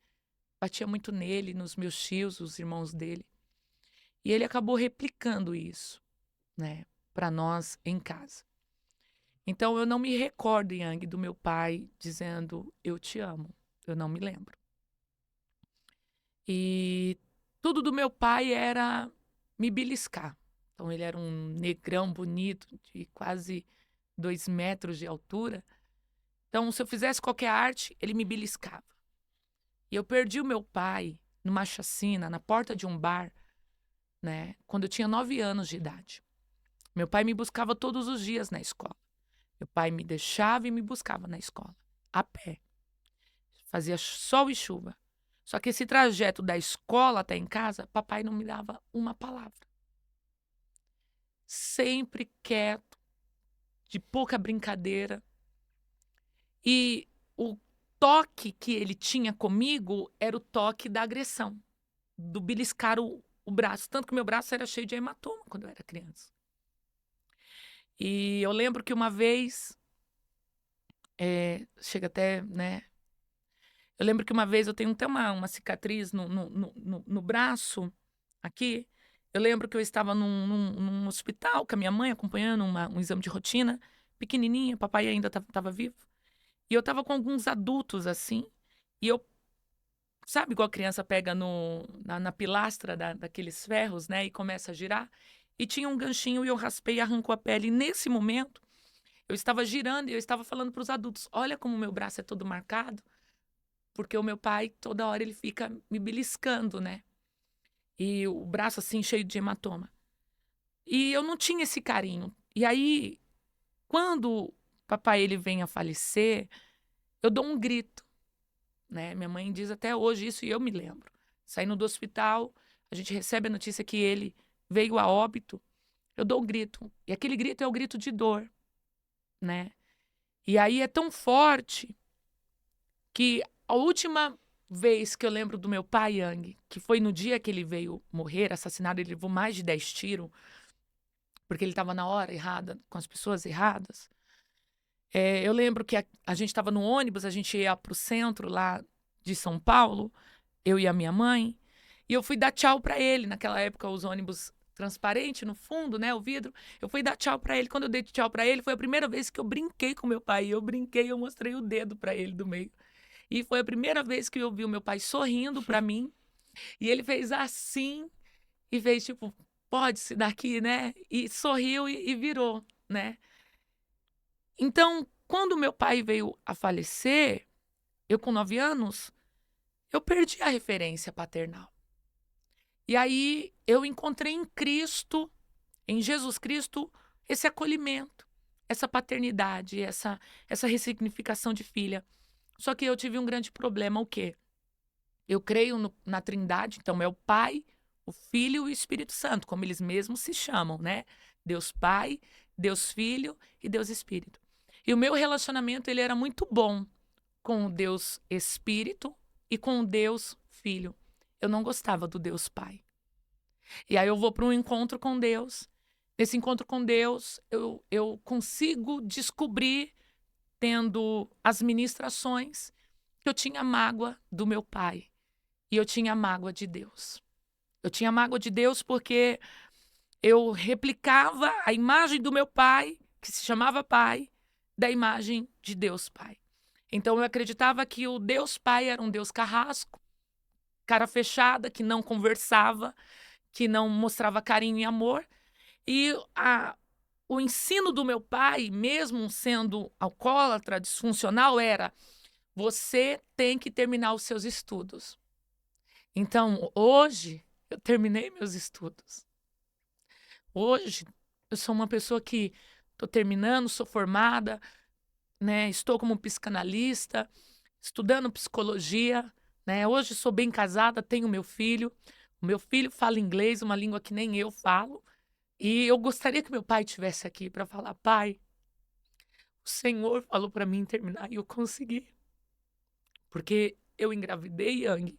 Batia muito nele, nos meus tios, os irmãos dele. E ele acabou replicando isso, né? Para nós em casa. Então eu não me recordo, Yang, do meu pai dizendo eu te amo. Eu não me lembro. E tudo do meu pai era me beliscar. Então, ele era um negrão bonito, de quase 2 metros de altura. Então, se eu fizesse qualquer arte, ele me beliscava. E eu perdi o meu pai numa chacina, na porta de um bar, né, quando eu tinha 9 anos de idade. Meu pai me buscava todos os dias na escola. Meu pai me deixava e me buscava na escola, a pé. Fazia sol e chuva. Só que esse trajeto da escola até em casa, papai não me dava uma palavra. Sempre quieto, de pouca brincadeira. E o toque que ele tinha comigo era o toque da agressão, do beliscar o braço. Tanto que meu braço era cheio de hematoma quando eu era criança. E eu lembro que uma vez, chega até, né? Eu lembro que uma vez eu tenho até uma cicatriz no braço, aqui. Eu lembro que eu estava num hospital com a minha mãe, acompanhando um exame de rotina, pequenininha, papai ainda estava vivo. E eu estava com alguns adultos, assim, e eu, sabe, igual a criança pega na pilastra daqueles ferros, né, e começa a girar? E tinha um ganchinho e eu raspei e arrancou a pele. E nesse momento, eu estava girando e eu estava falando para os adultos: olha como meu braço é todo marcado, porque o meu pai, toda hora, ele fica me beliscando, né? E o braço, assim, cheio de hematoma. E eu não tinha esse carinho. E aí, quando papai ele vem a falecer, eu dou um grito, né? Minha mãe diz até hoje isso e eu me lembro. Saindo do hospital, a gente recebe a notícia que ele veio a óbito. Eu dou um grito. E aquele grito é o grito de dor, né? E aí é tão forte que a última vez que eu lembro do meu pai, Yang, que foi no dia que ele veio morrer, assassinado, ele levou mais de 10 tiros, porque ele estava na hora errada, com as pessoas erradas. Eu lembro que a gente estava no ônibus, a gente ia para o centro lá de São Paulo, eu e a minha mãe, e eu fui dar tchau para ele. Naquela época, os ônibus transparente no fundo, né, o vidro. Eu fui dar tchau para ele. Quando eu dei tchau para ele, foi a primeira vez que eu brinquei com meu pai. Eu brinquei, eu mostrei o dedo para ele do meio. E foi a primeira vez que eu vi o meu pai sorrindo para mim. E ele fez assim e fez tipo, pode-se daqui, né? E sorriu e virou, né? Então, quando meu pai veio a falecer, eu com 9 anos, eu perdi a referência paternal. E aí eu encontrei em Cristo, em Jesus Cristo, esse acolhimento, essa paternidade, essa ressignificação de filha. Só que eu tive um grande problema, o quê? Eu creio na Trindade, então é o Pai, o Filho e o Espírito Santo, como eles mesmos se chamam, né? Deus Pai, Deus Filho e Deus Espírito. E o meu relacionamento ele era muito bom com o Deus Espírito e com o Deus Filho. Eu não gostava do Deus Pai. E aí eu vou para um encontro com Deus. Nesse encontro com Deus, eu consigo descobrir, tendo as ministrações, que eu tinha mágoa do meu pai. E eu tinha mágoa de Deus. Eu tinha mágoa de Deus porque eu replicava a imagem do meu pai, que se chamava pai, da imagem de Deus Pai. Então eu acreditava que o Deus Pai era um Deus carrasco, cara fechada, que não conversava, que não mostrava carinho e amor. E o ensino do meu pai, mesmo sendo alcoólatra, disfuncional, era: você tem que terminar os seus estudos. Então, hoje, eu terminei meus estudos. Hoje, eu sou uma pessoa que estou terminando, sou formada, né? Estou como psicanalista, estudando psicologia, né? Hoje sou bem casada, tenho meu filho. O meu filho fala inglês, uma língua que nem eu falo. E eu gostaria que meu pai estivesse aqui para falar: pai, o Senhor falou para mim terminar e eu consegui. Porque eu engravidei, Yang,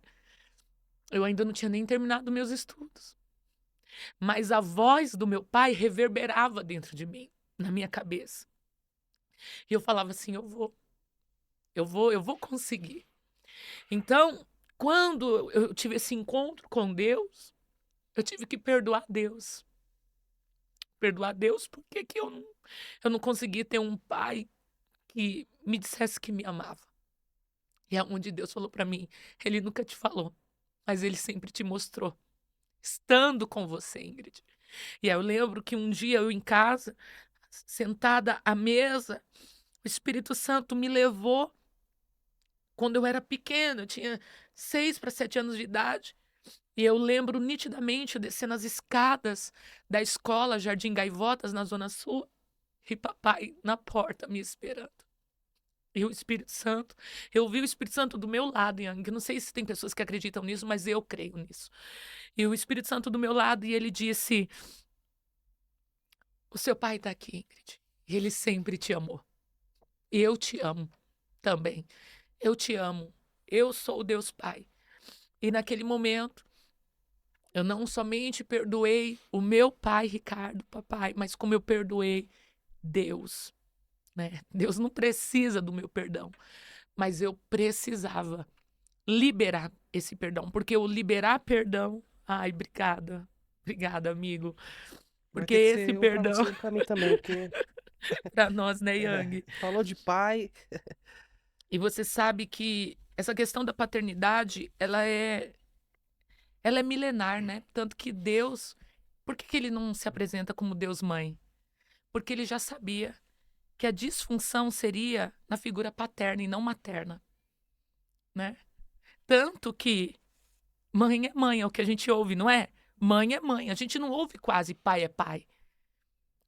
eu ainda não tinha nem terminado meus estudos. Mas a voz do meu pai reverberava dentro de mim, na minha cabeça. E eu falava assim: eu vou conseguir. Então, quando eu tive esse encontro com Deus, eu tive que perdoar Deus. Perdoar Deus porque que eu não consegui ter um pai que me dissesse que me amava. E é onde Deus falou para mim: Ele nunca te falou, mas Ele sempre te mostrou, estando com você, Ingrid. E aí eu lembro que um dia eu em casa, sentada à mesa, o Espírito Santo me levou quando eu era pequena, eu tinha 6 para 7 anos de idade. E eu lembro nitidamente eu descendo as escadas da escola Jardim Gaivotas, na Zona Sul, e papai na porta me esperando. E o Espírito Santo, eu vi o Espírito Santo do meu lado, Yang. Não sei se tem pessoas que acreditam nisso, mas eu creio nisso. E o Espírito Santo do meu lado, e ele disse: O seu pai está aqui, Ingrid. E ele sempre te amou. E eu te amo também. Eu te amo. Eu sou o Deus Pai. E naquele momento, eu não somente perdoei o meu pai, Ricardo, papai, mas como eu perdoei Deus, né? Deus não precisa do meu perdão, mas eu precisava liberar esse perdão, porque o liberar perdão, ai, obrigada, amigo, Vai porque ter que esse ser um pra perdão você e um pra mim também, porque para nós, né, Yang? falou de pai. E você sabe que essa questão da paternidade, ela é milenar, né? Tanto que Deus, por que ele não se apresenta como Deus mãe? Porque ele já sabia que a disfunção seria na figura paterna e não materna, né? Tanto que mãe é mãe, é o que a gente ouve, não é? Mãe é mãe. A gente não ouve quase pai é pai.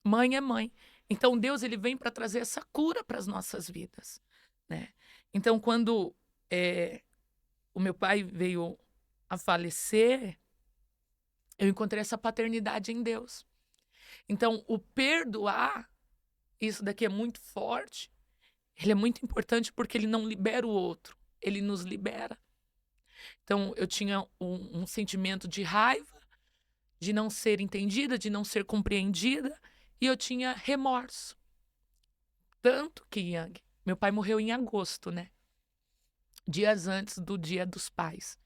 Mãe é mãe. Então Deus ele vem para trazer essa cura para as nossas vidas, né? Então quando o meu pai veio a falecer, eu encontrei essa paternidade em Deus. Então o perdoar, isso daqui é muito forte. Ele é muito importante porque ele não libera o outro, ele nos libera. Então, eu tinha um sentimento de raiva, de não ser entendida, de não ser compreendida, e eu tinha remorso. Tanto que, Yang, meu pai morreu em agosto, né? Dias antes do Dia dos Pais.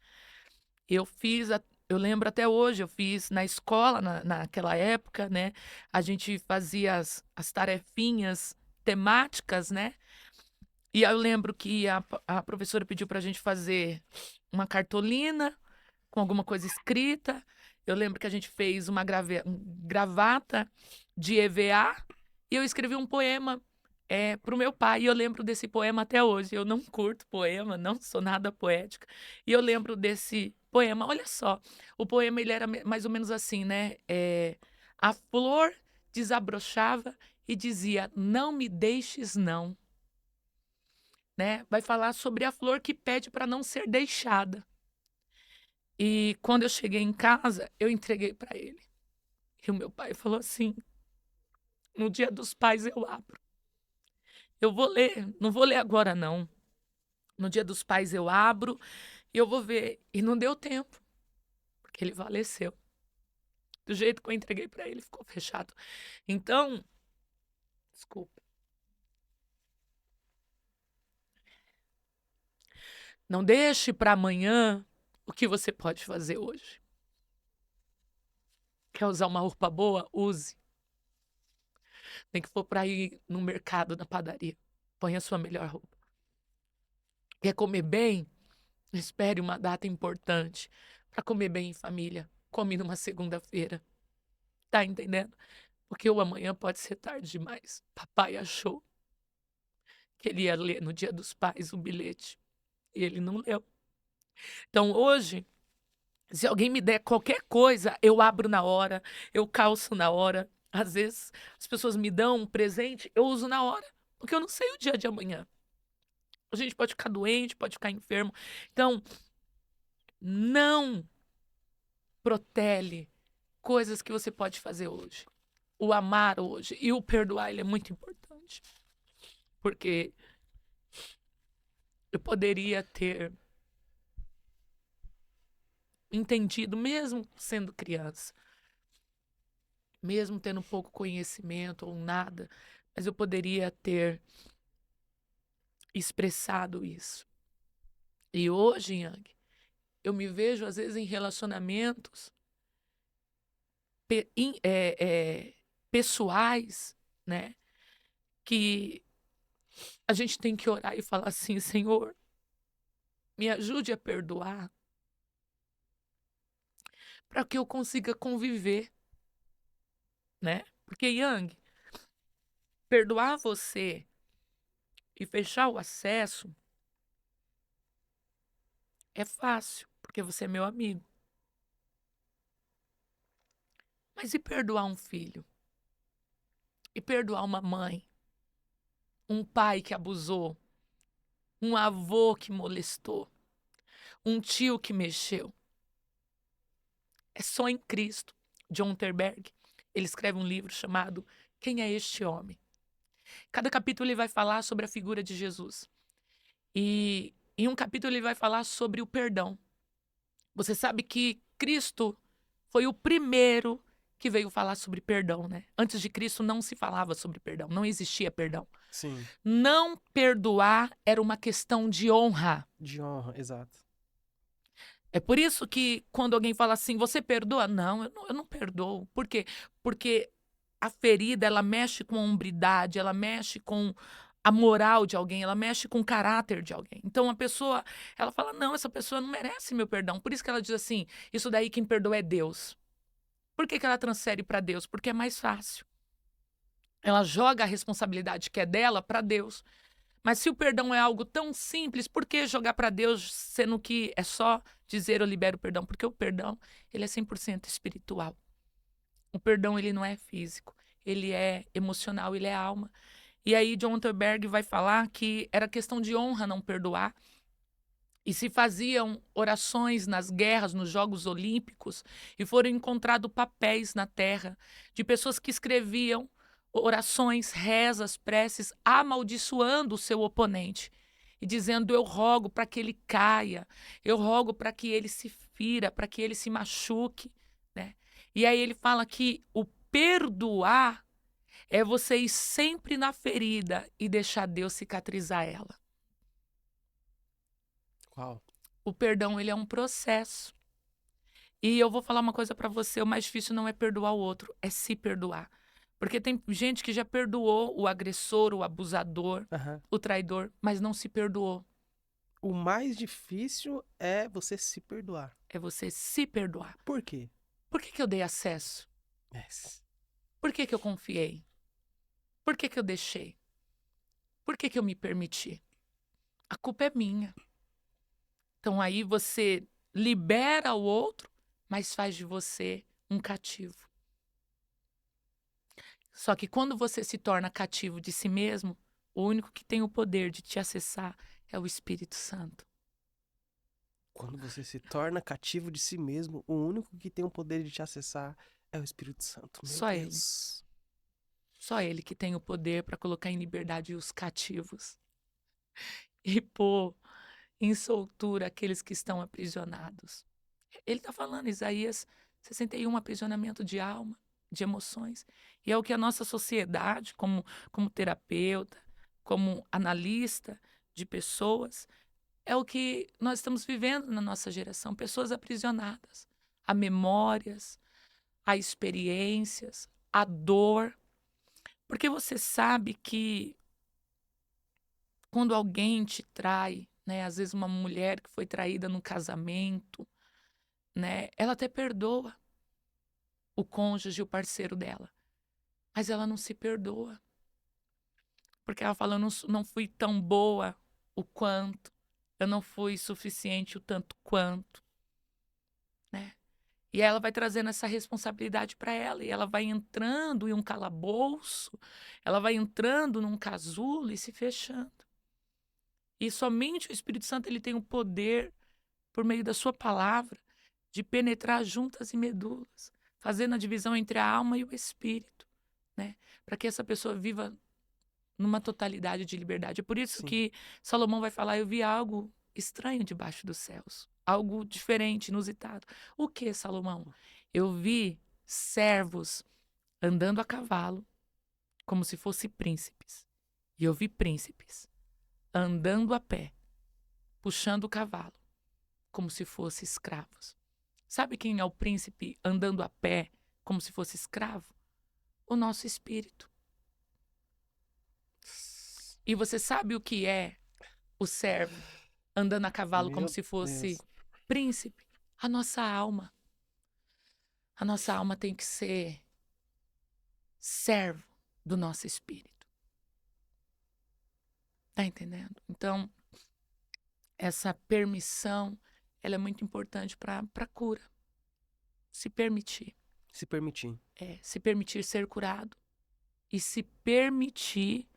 Eu fiz, eu lembro até hoje, eu fiz na escola, naquela época, né? A gente fazia as tarefinhas temáticas, né? E eu lembro que a professora pediu para a gente fazer uma cartolina com alguma coisa escrita. Eu lembro que a gente fez uma gravata de EVA e eu escrevi um poema para o meu pai. E eu lembro desse poema até hoje. Eu não curto poema, não sou nada poética. E eu lembro desse poema. Olha só, o poema ele era mais ou menos assim, né? A flor desabrochava e dizia: Não me deixes, não. Né? Vai falar sobre a flor que pede para não ser deixada. E quando eu cheguei em casa, eu entreguei para ele. E o meu pai falou assim: no Dia dos Pais eu abro. Eu vou ler, não vou ler agora não. No Dia dos Pais eu abro e eu vou ver. E não deu tempo, porque ele faleceu. Do jeito que eu entreguei para ele, ficou fechado. Então, desculpa. Não deixe para amanhã o que você pode fazer hoje. Quer usar uma roupa boa? Use. Nem que for para ir no mercado, na padaria. Põe a sua melhor roupa. Quer comer bem? Espere uma data importante para comer bem em família. Come numa segunda-feira. Tá entendendo? Porque o amanhã pode ser tarde demais. Papai achou que ele ia ler no Dia dos Pais o bilhete. E ele não leu. Então hoje, se alguém me der qualquer coisa, eu abro na hora, eu calço na hora. Às vezes as pessoas me dão um presente, eu uso na hora. Porque eu não sei o dia de amanhã. A gente pode ficar doente, pode ficar enfermo. Então, não protele coisas que você pode fazer hoje. O amar hoje e o perdoar, ele é muito importante. Porque eu poderia ter entendido, mesmo sendo criança, mesmo tendo pouco conhecimento ou nada, mas eu poderia ter expressado isso. E hoje, Yang, eu me vejo às vezes em relacionamentos pessoais, né? Que a gente tem que orar e falar assim: Senhor, me ajude a perdoar para que eu consiga conviver, né? Porque, Yang, perdoar você e fechar o acesso é fácil, porque você é meu amigo. Mas e perdoar um filho? E perdoar uma mãe? Um pai que abusou? Um avô que molestou? Um tio que mexeu? É só em Cristo. John Terberg, ele escreve um livro chamado Quem é este homem? Cada capítulo ele vai falar sobre a figura de Jesus. E em um capítulo ele vai falar sobre o perdão. Você sabe que Cristo foi o primeiro que veio falar sobre perdão, né? Antes de Cristo não se falava sobre perdão, não existia perdão. Sim, Não perdoar era uma questão de honra. de honra, exato. É por isso que quando alguém fala assim, você perdoa? Não, eu não perdoo. Por quê? Porque a ferida, ela mexe com a hombridade, ela mexe com a moral de alguém, ela mexe com o caráter de alguém. Então a pessoa, ela fala, não, essa pessoa não merece meu perdão. Por isso que ela diz assim, isso daí quem perdoa é Deus. Por que que ela transfere para Deus? Porque é mais fácil. Ela joga a responsabilidade que é dela para Deus. Mas se o perdão é algo tão simples, por que jogar para Deus, sendo que é só dizer eu libero o perdão? Porque o perdão, ele é 100% espiritual. O perdão, ele não é físico, ele é emocional, ele é alma. E aí John Terberg vai falar que era questão de honra não perdoar. E se faziam orações nas guerras, nos Jogos Olímpicos, e foram encontrados papéis na terra de pessoas que escreviam orações, rezas, preces, amaldiçoando o seu oponente e dizendo: eu rogo para que ele caia, eu rogo para que ele se fira, para que ele se machuque, né? E aí ele fala que o perdoar é você ir sempre na ferida e deixar Deus cicatrizar ela. Uau. O perdão, ele é um processo. E eu vou falar uma coisa pra você, o mais difícil não é perdoar o outro, é se perdoar. Porque tem gente que já perdoou o agressor, o abusador, Aham. o traidor, mas não se perdoou. O mais difícil é você se perdoar. É você se perdoar. Por quê? Por que que eu dei acesso? Yes. Por que que eu confiei? Por que que eu deixei? Por que que eu me permiti? A culpa é minha. Então aí você libera o outro, mas faz de você um cativo. Só que quando você se torna cativo de si mesmo, o único que tem o poder de te acessar é o Espírito Santo. Quando você se torna cativo de si mesmo, o único que tem o poder de te acessar é o Espírito Santo. Meu Só ele. Deus. Só ele que tem o poder para colocar em liberdade os cativos e pôr em soltura aqueles que estão aprisionados. Ele está falando, Isaías 61, aprisionamento de alma, de emoções. E é o que a nossa sociedade, como terapeuta, como analista de pessoas, é o que nós estamos vivendo na nossa geração. Pessoas aprisionadas a memórias, a experiências, a dor. Porque você sabe que quando alguém te trai, né, às vezes uma mulher que foi traída no casamento, né, ela até perdoa o cônjuge, o parceiro dela, mas ela não se perdoa. Porque ela fala, eu não fui tão boa o quanto, eu não fui suficiente o tanto quanto, né? E ela vai trazendo essa responsabilidade para ela, e ela vai entrando em um calabouço, ela vai entrando num casulo e se fechando. E somente o Espírito Santo ele tem o poder, por meio da sua palavra, de penetrar juntas e medulas, fazendo a divisão entre a alma e o espírito, né? Para que essa pessoa viva numa totalidade de liberdade. É por isso Sim. que Salomão vai falar: eu vi algo estranho debaixo dos céus, algo diferente, inusitado. O que, Salomão? Eu vi servos andando a cavalo, como se fossem príncipes. E eu vi príncipes andando a pé, puxando o cavalo, como se fossem escravos. Sabe quem é o príncipe andando a pé, como se fosse escravo? O nosso espírito. E você sabe o que é o servo? andando a cavalo como Meu se fosse Deus. príncipe. A nossa alma. A nossa alma tem que ser servo do nosso espírito. Tá entendendo? Então, essa permissão, ela é muito importante para a cura. Se permitir. Se permitir. Se permitir ser curado. E se permitir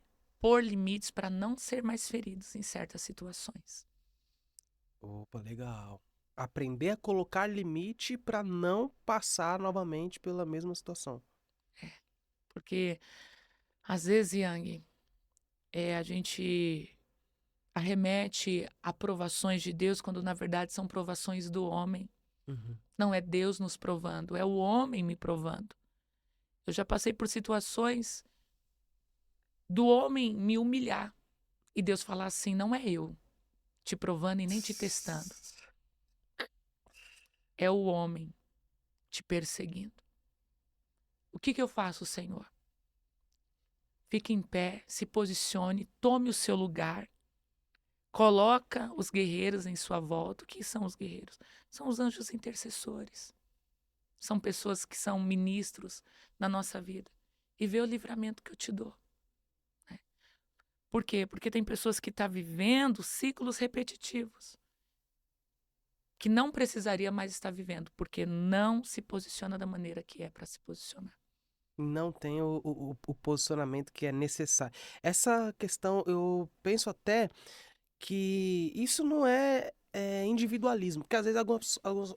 pôr limites para não ser mais feridos em certas situações. Opa, legal. Aprender a colocar limite para não passar novamente pela mesma situação. Porque, às vezes, Yang, a gente arremete a provações de Deus quando, na verdade, são provações do homem. Uhum. Não é Deus nos provando, é o homem me provando. Eu já passei por situações do homem me humilhar. E Deus falar assim, não é eu te provando e nem te testando. É o homem te perseguindo. O que eu faço, Senhor? Fique em pé, se posicione, tome o seu lugar. Coloca os guerreiros em sua volta. O que são os guerreiros? São os anjos intercessores. São pessoas que são ministros na nossa vida. E vê o livramento que eu te dou. Né? Por quê? Porque tem pessoas que estão vivendo ciclos repetitivos. Que não precisaria mais estar vivendo. Porque não se posiciona da maneira que é para se posicionar. Não tem o posicionamento que é necessário. Essa questão, eu penso até que isso não é individualismo. Porque às vezes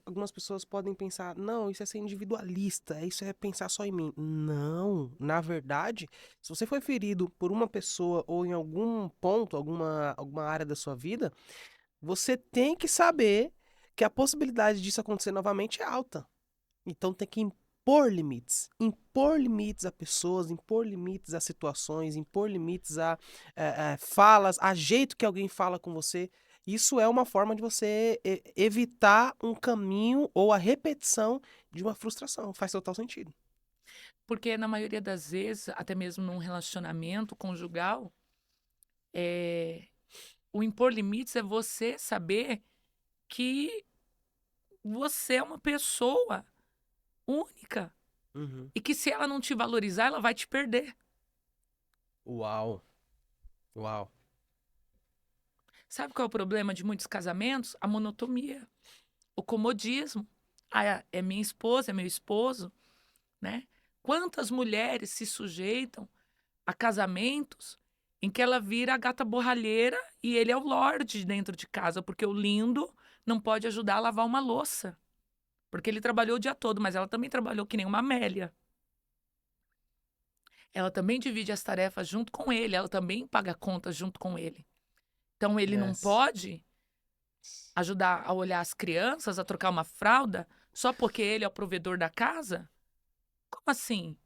algumas pessoas podem pensar, não, isso é ser individualista, isso é pensar só em mim. Não, na verdade, se você foi ferido por uma pessoa ou em algum ponto, alguma área da sua vida, você tem que saber que a possibilidade disso acontecer novamente é alta. Então tem que impor limites a pessoas, impor limites a situações, impor limites a falas, a jeito que alguém fala com você. Isso é uma forma de você evitar um caminho ou a repetição de uma frustração. Faz total sentido. Porque na maioria das vezes, até mesmo num relacionamento conjugal, o impor limites é você saber que você é uma pessoa única. Uhum. E que se ela não te valorizar, ela vai te perder. Uau. Uau. Sabe qual é o problema de muitos casamentos? A monotonia, o comodismo. Ah, é minha esposa, é meu esposo, né? Quantas mulheres se sujeitam a casamentos em que ela vira a gata borralheira e ele é o lorde dentro de casa, porque o lindo não pode ajudar a lavar uma louça. Porque ele trabalhou o dia todo, mas ela também trabalhou que nem uma Amélia. Ela também divide as tarefas junto com ele, ela também paga contas junto com ele. Então ele não Yes. pode ajudar a olhar as crianças, a trocar uma fralda, só porque ele é o provedor da casa? Como assim?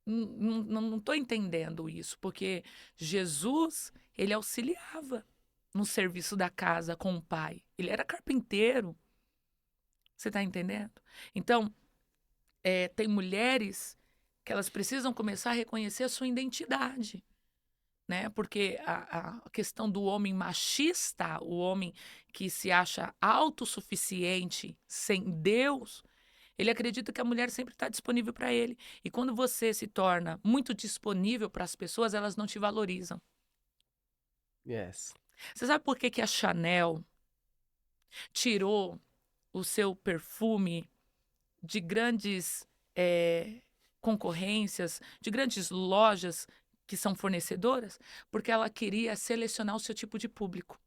Não estou entendendo isso, porque Jesus, ele auxiliava no serviço da casa com o pai. Ele era carpinteiro. Você está entendendo? Então, tem mulheres que elas precisam começar a reconhecer a sua identidade. Né? Porque a questão do homem machista, o homem que se acha autossuficiente sem Deus, ele acredita que a mulher sempre está disponível para ele. E quando você se torna muito disponível para as pessoas, elas não te valorizam. Yes. Você sabe por que a Chanel tirou o seu perfume de grandes concorrências, de grandes lojas que são fornecedoras? Porque ela queria selecionar o seu tipo de público.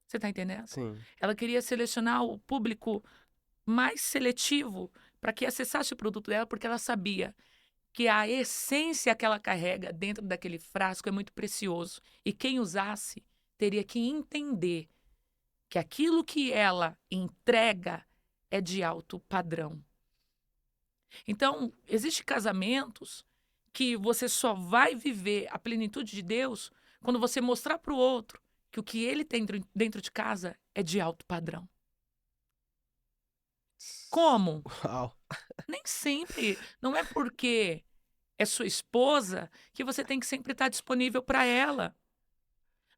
Você está entendendo? Sim. Ela queria selecionar o público mais seletivo para que acessasse o produto dela, porque ela sabia que a essência que ela carrega dentro daquele frasco é muito precioso. E quem usasse teria que entender que aquilo que ela entrega é de alto padrão. Então, existem casamentos que você só vai viver a plenitude de Deus quando você mostrar para o outro que o que ele tem dentro de casa é de alto padrão. Como? Uau. Nem sempre. Não é porque é sua esposa que você tem que sempre estar disponível para ela.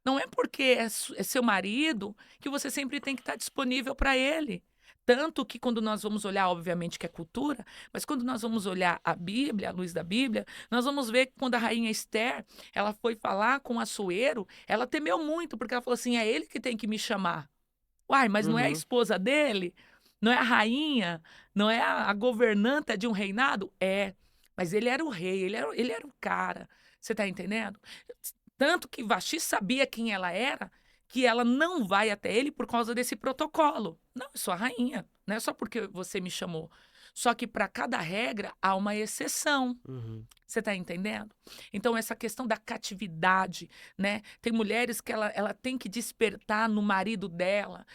Não é porque é seu marido que você sempre tem que estar disponível para ele. Tanto que quando nós vamos olhar, obviamente que é cultura, mas quando nós vamos olhar a Bíblia, à luz da Bíblia, nós vamos ver que quando a rainha Esther, ela foi falar com Assuero, ela temeu muito, porque ela falou assim, é ele que tem que me chamar. Uai, mas não é a Uhum. esposa dele? Não é a rainha? Não é a governanta de um reinado? É, mas ele era o rei, ele era o cara. Você tá entendendo? Tanto que Vasti sabia quem ela era, que ela não vai até ele por causa desse protocolo. Não, eu sou a rainha, não é só porque você me chamou. Só que para cada regra há uma exceção. Uhum. Você está entendendo? Então, essa questão da catividade, né? Tem mulheres que ela tem que despertar no marido dela.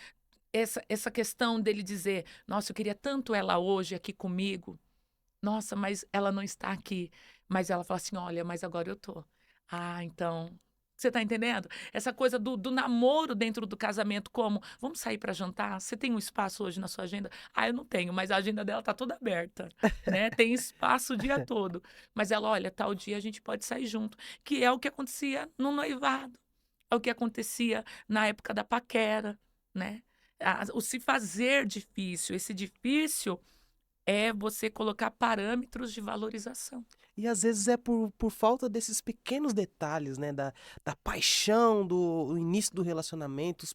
Essa questão dele dizer, nossa, eu queria tanto ela hoje aqui comigo. Nossa, mas ela não está aqui. Mas ela fala assim, olha, mas agora eu tô. Ah, então. Você tá entendendo? Essa coisa do namoro dentro do casamento, como vamos sair para jantar? Você tem um espaço hoje na sua agenda? Ah, eu não tenho, mas a agenda dela tá toda aberta, né? Tem espaço o dia todo. Mas ela, olha, tal dia a gente pode sair junto, que é o que acontecia no noivado, é o que acontecia na época da paquera, né? O se fazer difícil, esse difícil é você colocar parâmetros de valorização. E às vezes é por falta desses pequenos detalhes, né? Da paixão, do início do relacionamento,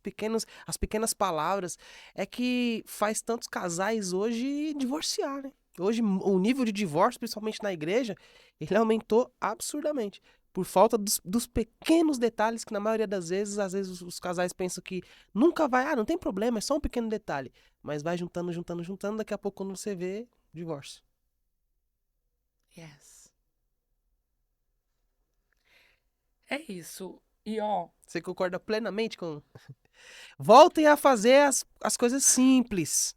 as pequenas palavras, é que faz tantos casais hoje divorciar, né? Hoje o nível de divórcio, principalmente na igreja, ele aumentou absurdamente. Por falta dos pequenos detalhes que, na maioria das vezes, às vezes os casais pensam que nunca vai, não tem problema, é só um pequeno detalhe. Mas vai juntando, juntando, juntando, daqui a pouco, quando você vê, divórcio. Yes. É isso. E ó, Você concorda plenamente com. Voltem a fazer as coisas simples.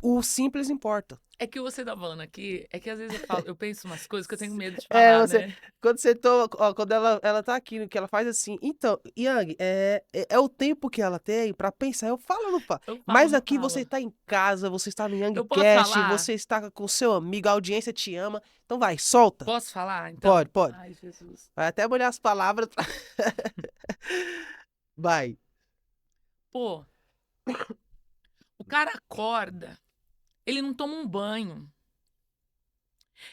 O simples importa. é que você tá falando aqui, é que às vezes eu penso umas coisas que eu tenho medo de É, falar, você. né? Quando você toma. Ó, quando ela tá aqui, que ela faz assim. Então, Yang, é o tempo que ela tem pra pensar. Eu falo, não falo. Eu falo, Mas não aqui você falo. tá em casa, você está no Eu posso Yangcast, falar? você está com o seu amigo, a audiência te ama. Então vai, solta. Posso falar, Pode, então? pode. Ai, Jesus. Vai até molhar as palavras. Vai. Pô, o cara acorda, ele não toma um banho.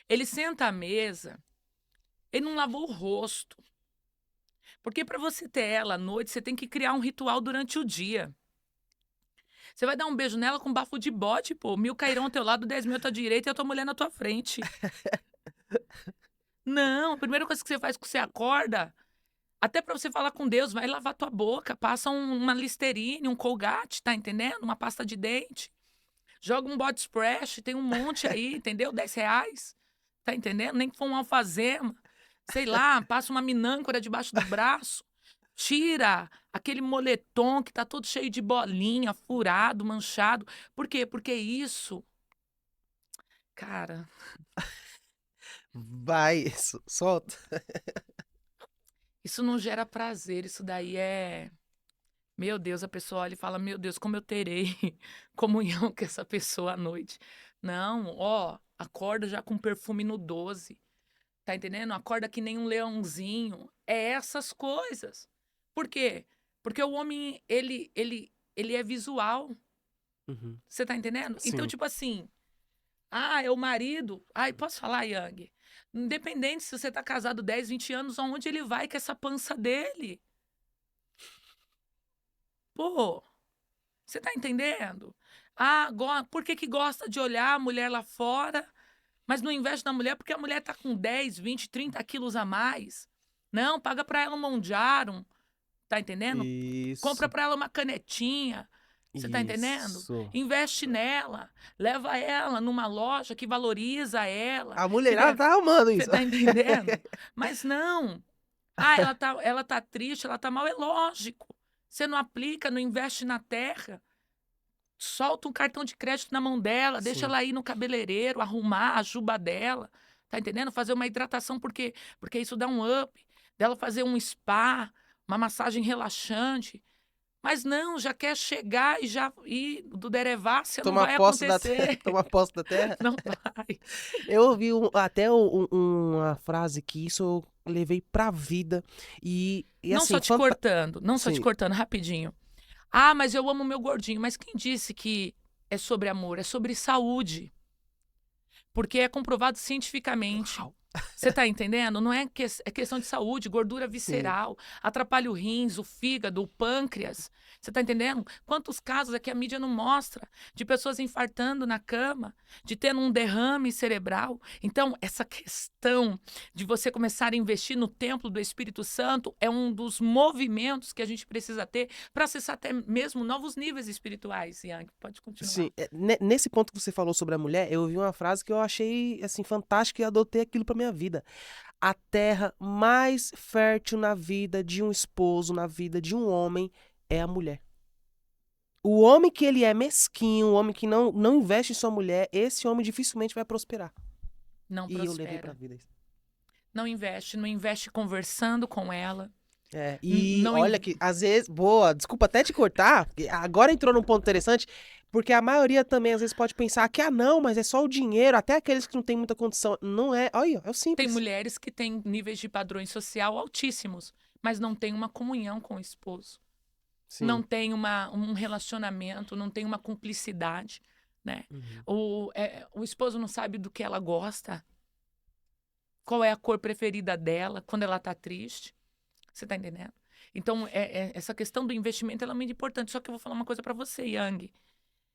Ele senta à mesa, ele não lavou o rosto. Porque para você ter ela à noite, você tem que criar um ritual durante o dia. Você vai dar um beijo nela com bafo de bode, pô. 1000 cairão ao teu lado, 10.000 à tua direita e a tua mulher na tua frente. Não, a primeira coisa que você faz quando você acorda, até pra você falar com Deus, vai lavar tua boca, passa uma Listerine, um Colgate, tá entendendo? Uma pasta de dente. Joga um body splash, tem um monte aí, entendeu? R$ 10, tá entendendo? Nem que for um alfazema. Sei lá, passa uma minâncora debaixo do braço. Tira aquele moletom que tá todo cheio de bolinha, furado, manchado. Por quê? Porque isso, cara, Vai, solta. isso não gera prazer. Isso daí é. Meu Deus, a pessoa olha e fala: Meu Deus, como eu terei comunhão com essa pessoa à noite. Não, ó, acorda já com perfume no 12. Tá entendendo? Acorda que nem um leãozinho. É essas coisas. Por quê? Porque o homem, ele é visual. Uhum. Você tá entendendo? Então, Sim. tipo assim, ah, é o marido. Ai, posso falar, Yang? Independente se você tá casado 10, 20 anos, aonde ele vai com essa pança dele? Pô, você tá entendendo? Ah, por que que gosta de olhar a mulher lá fora, mas não investe na mulher porque a mulher tá com 10, 20, 30 quilos a mais? Não, paga pra ela um monjarum, tá entendendo? Compra Isso. pra ela uma canetinha, você tá entendendo? Isso. Investe nela, leva ela numa loja que valoriza ela, A que mulherada dá, tá amando você isso. tá entendendo? Mas não. Ah, ela tá triste, ela tá mal, é lógico. Você não aplica, não investe na terra. Solta um cartão de crédito na mão dela, deixa Sim. ela ir no cabeleireiro, arrumar a juba dela, tá entendendo? Fazer uma hidratação, porque isso dá um up, dela fazer um spa, uma massagem relaxante. Mas não, já quer chegar e já ir do Derevácia, não Tomar vai posse da terra, acontecer. tomar posse da terra. Não vai. Eu ouvi até uma frase que isso eu levei pra vida e Não assim, só te cortando, sim, rapidinho. Ah, mas eu amo meu gordinho. Mas quem disse que é sobre amor? É sobre saúde. Porque é comprovado cientificamente. uau, Você tá entendendo? Não é, é questão de saúde, gordura sim. visceral, atrapalha o rins, o fígado, o pâncreas. Você tá entendendo? Quantos casos aqui a mídia não mostra de pessoas infartando na cama, de tendo um derrame cerebral? Então, essa questão de você começar a investir no templo do Espírito Santo é um dos movimentos que a gente precisa ter para acessar até mesmo novos níveis espirituais. Yang, pode continuar. Sim, nesse ponto que você falou sobre a mulher, eu ouvi uma frase que eu achei assim fantástica e adotei aquilo pra minha vida. A terra mais fértil na vida de um esposo, na vida de um homem, é a mulher. O homem que ele é mesquinho, o homem que não investe em sua mulher, esse homem dificilmente vai prosperar. Não E eu levei pra prospera. vida isso. Não investe conversando com ela. E Não, olha que, às vezes, boa, desculpa até te cortar, porque agora entrou num ponto interessante, porque a maioria também às vezes pode pensar que, não, mas é só o dinheiro, até aqueles que não têm muita condição. Não é, olha, é o tem simples. mulheres que têm níveis de padrões social altíssimos, mas não tem uma comunhão com o esposo. Não Sim. tem um relacionamento, não tem uma cumplicidade, né? Uhum. O esposo não sabe do que ela gosta, qual é a cor preferida dela quando ela tá triste. Você tá entendendo? Então, essa questão do investimento ela é muito importante. Só que eu vou falar uma coisa para você, Yang.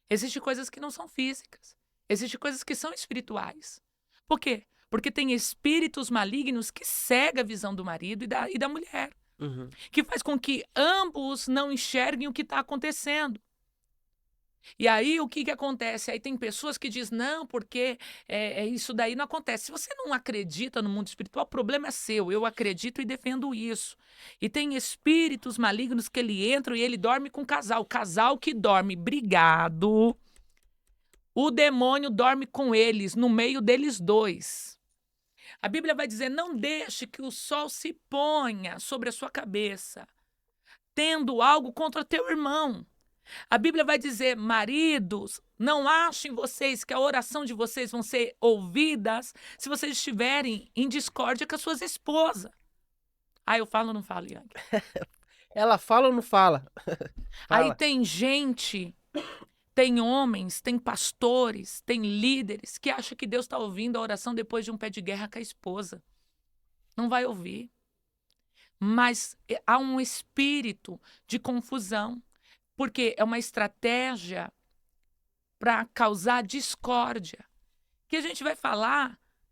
Existem coisas que não são físicas. Existem coisas que são espirituais. Por quê? Porque tem espíritos malignos que cegam a visão do marido e da mulher. Uhum. Que faz com que ambos não enxerguem o que está acontecendo. E aí, o que acontece? Aí tem pessoas que dizem, não, porque isso daí não acontece. Se você não acredita no mundo espiritual, o problema é seu. Eu acredito e defendo isso. E tem espíritos malignos que ele entra e ele dorme com o casal. O casal que dorme brigado, o demônio dorme com eles, no meio deles dois. A Bíblia vai dizer, não deixe que o sol se ponha sobre a sua cabeça, tendo algo contra teu irmão. A Bíblia vai dizer, maridos, não achem vocês que a oração de vocês vão ser ouvidas se vocês estiverem em discórdia com as suas esposas. Ah, eu falo ou não falo, Yang? Ela fala ou não fala? Aí Fala. tem gente, tem homens, tem pastores, tem líderes que acham que Deus está ouvindo a oração depois de um pé de guerra com a esposa. Não vai ouvir. Mas há um espírito de confusão. Porque é uma estratégia para causar discórdia. Que a gente vai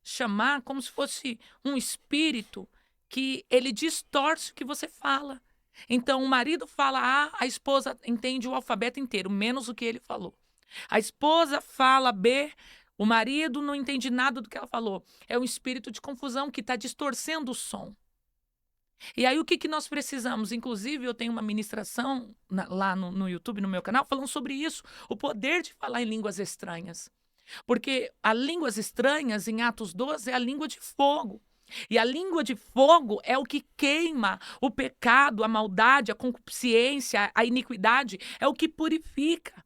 chamar como se fosse um espírito que ele distorce o que você fala. Então, o marido fala A, a esposa entende o alfabeto inteiro, menos o que ele falou. A esposa fala B, o marido não entende nada do que ela falou. É um espírito de confusão que está distorcendo o som. E aí, o que nós precisamos? Inclusive, eu tenho uma ministração lá no YouTube, no meu canal, falando sobre isso, o poder de falar em línguas estranhas. Porque a línguas estranhas, em Atos 12, é a língua de fogo. E a língua de fogo é o que queima o pecado, a maldade, a concupiscência, a iniquidade, é o que purifica.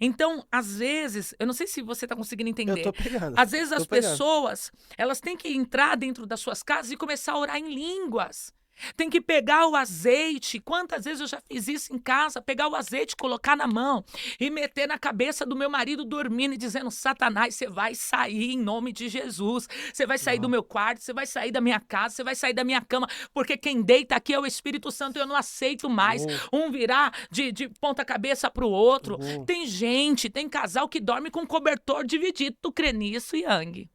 Então, às vezes, eu não sei se você está conseguindo Eu entender, tô pegando. às vezes Tô as pegando. pessoas, elas têm que entrar dentro das suas casas e começar a orar em línguas. Tem que pegar o azeite. Quantas vezes eu já fiz isso em casa? Pegar o azeite, colocar na mão e meter na cabeça do meu marido dormindo e dizendo: Satanás, você vai sair em nome de Jesus. Você vai sair do Uau. meu quarto, você vai sair da minha casa, você vai sair da minha cama, porque quem deita aqui é o Espírito Santo e eu não aceito mais. Uou, Um virar de ponta cabeça pro outro. uou. Tem gente, tem casal que dorme com cobertor dividido. Tu crê nisso, Yang?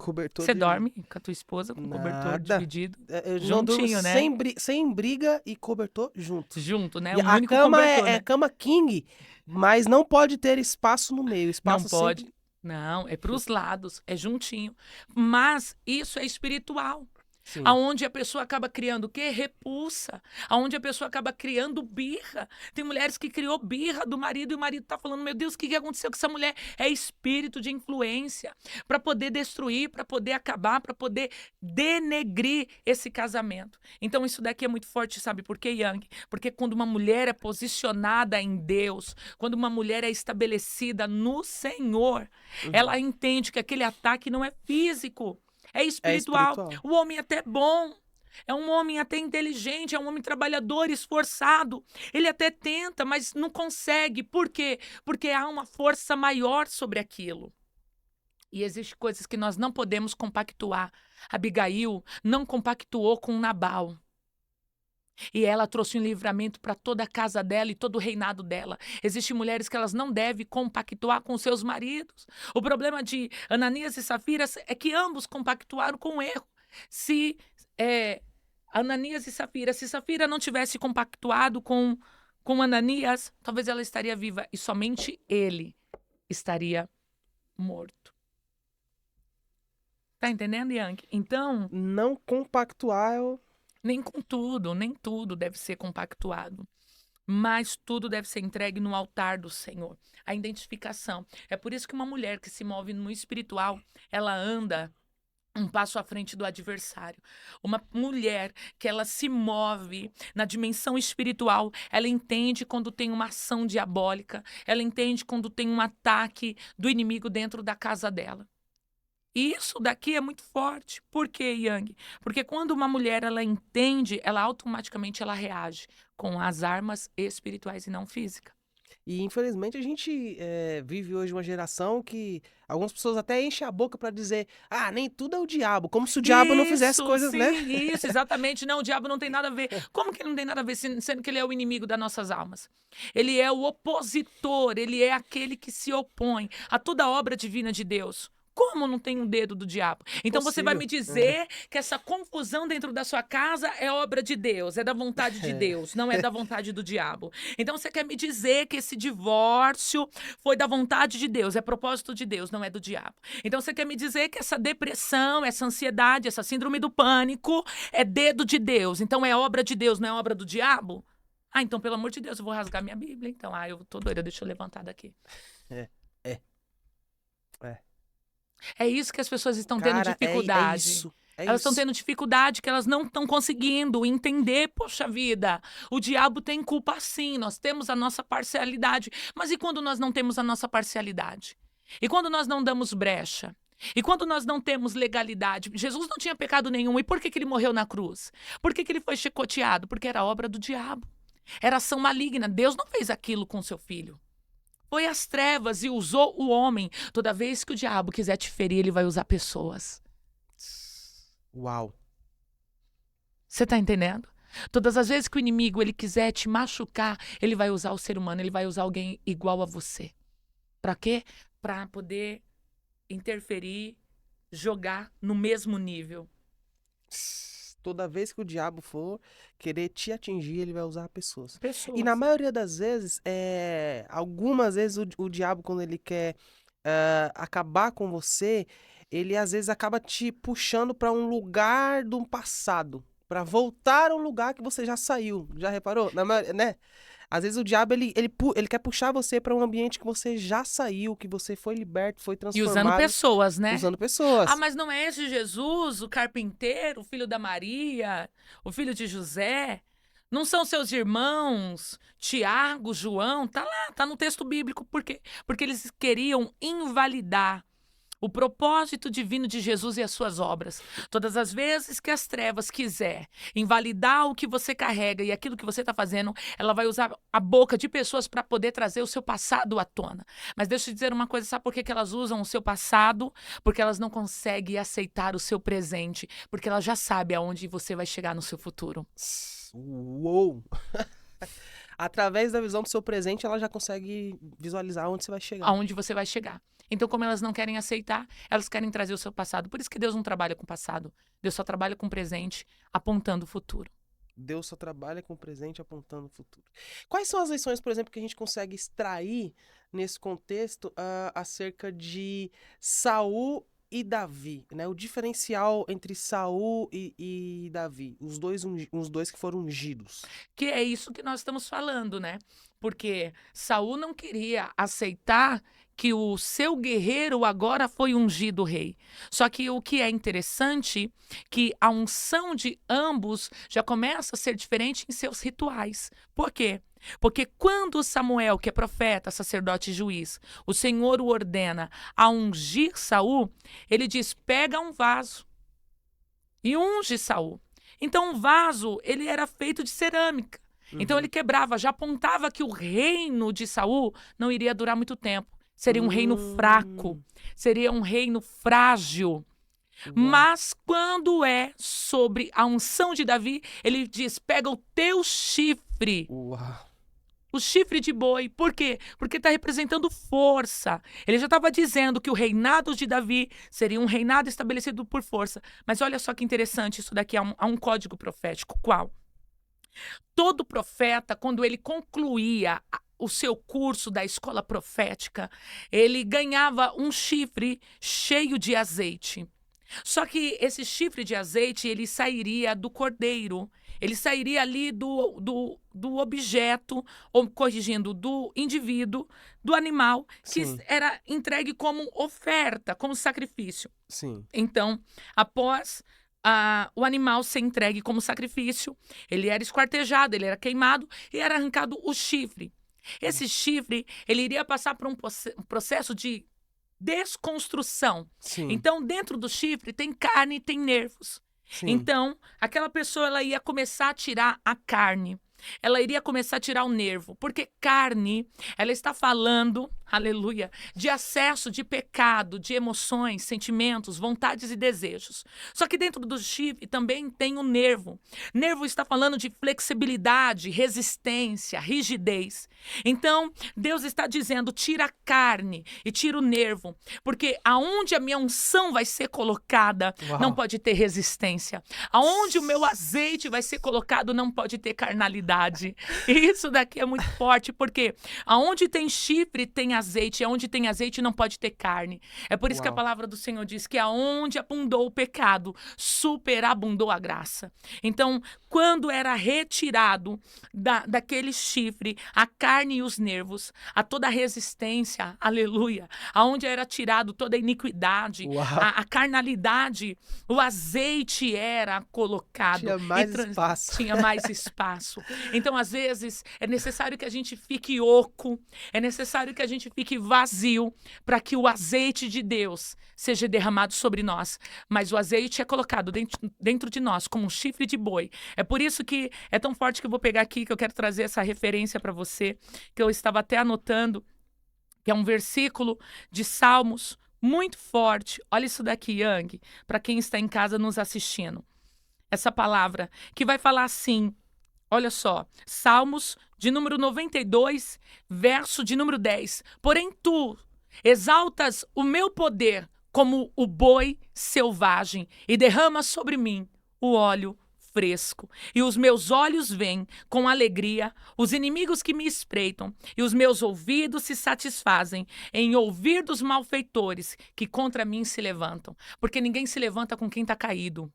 Cobertor Você de dorme com a tua esposa com cobertor nada. dividido? Eu não durmo Juntinho, né? sem briga e cobertor junto. Junto, né? E Um a único cama cobertor, é né? cama king, mas não pode ter espaço no meio. Não Espaço pode. sempre. Não, é para os lados, é juntinho. Mas isso é espiritual. Sim. Aonde a pessoa acaba criando o quê? Repulsa. Aonde a pessoa acaba criando birra. Tem mulheres que criou birra do marido e o marido tá falando, meu Deus, o que aconteceu com essa mulher? É espírito de influência para poder destruir, para poder acabar, para poder denegrir esse casamento. Então isso daqui é muito forte, sabe por quê, Yang? Porque quando uma mulher é posicionada em Deus, quando uma mulher é estabelecida no Senhor, ela entende que aquele ataque não é físico, é É espiritual. espiritual. O homem é até bom, é um homem até inteligente, é um homem trabalhador, esforçado. Ele até tenta, mas não consegue. Por quê? Porque há uma força maior sobre aquilo. E existem coisas que nós não podemos compactuar. Abigail não compactuou com Nabal. E ela trouxe um livramento para toda a casa dela e todo o reinado dela. Existem mulheres que elas não devem compactuar com seus maridos. O problema de Ananias e Safira é que ambos compactuaram com o erro. Se Ananias e Safira, se Safira não tivesse compactuado com Ananias, talvez ela estaria viva e somente ele estaria morto. Tá entendendo, Yang? Então, Não compactuar é o... nem tudo deve ser compactuado. Mas tudo deve ser entregue no altar do Senhor. A identificação. É por isso que uma mulher que se move no espiritual, ela anda um passo à frente do adversário. Uma mulher que ela se move na dimensão espiritual, ela entende quando tem uma ação diabólica, ela entende quando tem um ataque do inimigo dentro da casa dela. E isso daqui é muito forte. Por quê, Yang? Porque quando uma mulher ela entende, ela automaticamente ela reage com as armas espirituais e não físicas. E infelizmente a gente vive hoje uma geração que algumas pessoas até enchem a boca pra dizer, ah, nem tudo é o diabo, como se o diabo não fizesse Isso, coisas, sim, né? isso, exatamente. Não, o diabo não tem nada a ver. Como que ele não tem nada a ver, sendo que ele é o inimigo das nossas almas? Ele é o opositor, ele é aquele que se opõe a toda obra divina de Deus. Como não tem um dedo do diabo? Então você vai Possível. me dizer que essa confusão dentro da sua casa é obra de Deus, é da vontade de Deus, não é da vontade do diabo. Então você quer me dizer que esse divórcio foi da vontade de Deus, é propósito de Deus, não é do diabo. Então você quer me dizer que essa depressão, essa ansiedade, essa síndrome do pânico é dedo de Deus, então é obra de Deus, não é obra do diabo? Ah, então pelo amor de Deus, eu vou rasgar minha Bíblia, então. Ah, eu tô doida, deixa eu levantar daqui. É, é, é. É isso que as pessoas estão tendo Cara, é dificuldade. isso. É Elas estão isso. tendo dificuldade que elas não estão conseguindo entender, poxa vida, o diabo tem culpa sim, nós temos a nossa parcialidade. Mas e quando nós não temos a nossa parcialidade? E quando nós não damos brecha? E quando nós não temos legalidade? Jesus não tinha pecado nenhum, e por que ele morreu na cruz? Por que ele foi chicoteado? Porque era obra do diabo. Era ação maligna, Deus não fez aquilo com seu filho. Foi às trevas e usou o homem. Toda vez que o diabo quiser te ferir, ele vai usar pessoas. Uau. Você tá entendendo? Todas as vezes que o inimigo ele quiser te machucar, ele vai usar o ser humano, ele vai usar alguém igual a você. Pra quê? Pra poder interferir, jogar no mesmo nível. Toda vez que o diabo for querer te atingir, ele vai usar pessoas. Pessoas. E na maioria das vezes, algumas vezes o diabo, quando ele quer acabar com você, ele às vezes acaba te puxando para um lugar do passado, para voltar ao lugar que você já saiu. Já reparou? Né? Às vezes o diabo ele quer puxar você para um ambiente que você já saiu, que você foi liberto, foi E transformado. usando pessoas, né? Usando pessoas. Ah, mas não é esse Jesus, o carpinteiro, o filho da Maria, o filho de José? Não são seus irmãos, Tiago, João? Tá lá, tá no texto bíblico. Por quê? Porque eles queriam invalidar o propósito divino de Jesus e as suas obras. Todas as vezes que as trevas quiser invalidar o que você carrega e aquilo que você está fazendo, ela vai usar a boca de pessoas para poder trazer o seu passado à tona. Mas deixa eu te dizer uma coisa, sabe por que elas usam o seu passado? Porque elas não conseguem aceitar o seu presente, porque elas já sabem aonde você vai chegar no seu futuro. Uou! Através da visão do seu presente, ela já consegue visualizar onde você vai chegar. Aonde você vai chegar. Então, como elas não querem aceitar, elas querem trazer o seu passado. Por isso que Deus não trabalha com o passado. Deus só trabalha com o presente, apontando o futuro. Deus só trabalha com o presente, apontando o futuro. Quais são as lições, por exemplo, que a gente consegue extrair nesse contexto acerca de Saul e Davi, né? O diferencial entre Saul e Davi, os dois que foram ungidos. Que é isso que nós estamos falando, né? Porque Saul não queria aceitar que o seu guerreiro agora foi ungido rei. Só que o que é interessante que a unção de ambos já começa a ser diferente em seus rituais. Por quê? Porque quando Samuel, que é profeta, sacerdote e juiz, o Senhor o ordena a ungir Saul, ele diz: pega um vaso e unge Saul. Então, o vaso, ele era feito de cerâmica. Então, ele quebrava, já apontava que o reino de Saul não iria durar muito tempo. Seria um reino fraco, seria um reino frágil. Uau. Mas quando é sobre a unção de Davi, ele diz: pega o teu chifre, Uau. o chifre de boi. Por quê? Porque está representando força. Ele já estava dizendo que o reinado de Davi seria um reinado estabelecido por força. Mas olha só que interessante, isso daqui há um código profético. Qual? Todo profeta, quando ele concluía o seu curso da escola profética, ele ganhava um chifre cheio de azeite. Só que esse chifre de azeite, ele sairia do cordeiro, ele sairia ali do objeto, ou corrigindo, do indivíduo, do animal, que Sim. era entregue como oferta, como sacrifício. Sim. Então, após o animal ser entregue como sacrifício, ele era esquartejado, ele era queimado e era arrancado o chifre. Esse chifre, ele iria passar por um processo de desconstrução. Sim. Então, dentro do chifre tem carne e tem nervos. Sim. Então, aquela pessoa ela ia começar a tirar a carne. Ela iria começar a tirar o nervo, porque carne, ela está falando, aleluia, de acesso de pecado, de emoções, sentimentos, vontades e desejos. Só que dentro do chifre também tem o nervo. Nervo está falando de flexibilidade, resistência, rigidez. Então, Deus está dizendo: tira a carne e tira o nervo, porque aonde a minha unção vai ser colocada, Uau. não pode ter resistência. Aonde o meu azeite vai ser colocado, não pode ter carnalidade. E isso daqui é muito forte, porque aonde tem chifre, tem azeite, e aonde tem azeite não pode ter carne. É por isso que a Uau. palavra do Senhor diz que aonde abundou o pecado, superabundou a graça. Então, quando era retirado daquele chifre, a carne e os nervos, a toda a resistência, aleluia, aonde era tirado toda a iniquidade, Uau. a carnalidade, o azeite era colocado. Tinha mais e espaço. Tinha mais espaço. Então, às vezes, é necessário que a gente fique oco, é necessário que a gente fique vazio para que o azeite de Deus seja derramado sobre nós. Mas o azeite é colocado dentro de nós como um chifre de boi. É por isso que é tão forte que eu vou pegar aqui, que eu quero trazer essa referência para você, que eu estava até anotando, que é um versículo de Salmos muito forte. Olha isso daqui, Yang, para quem está em casa nos assistindo. Essa palavra que vai falar assim, olha só, Salmos de número 92, verso de número 10. Porém tu exaltas o meu poder como o boi selvagem e derramas sobre mim o óleo fresco. E os meus olhos veem com alegria os inimigos que me espreitam, e os meus ouvidos se satisfazem em ouvir dos malfeitores que contra mim se levantam. Porque ninguém se levanta com quem está caído.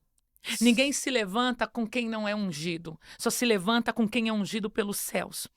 Ninguém se levanta com quem não é ungido. Só se levanta com quem é ungido pelos céus.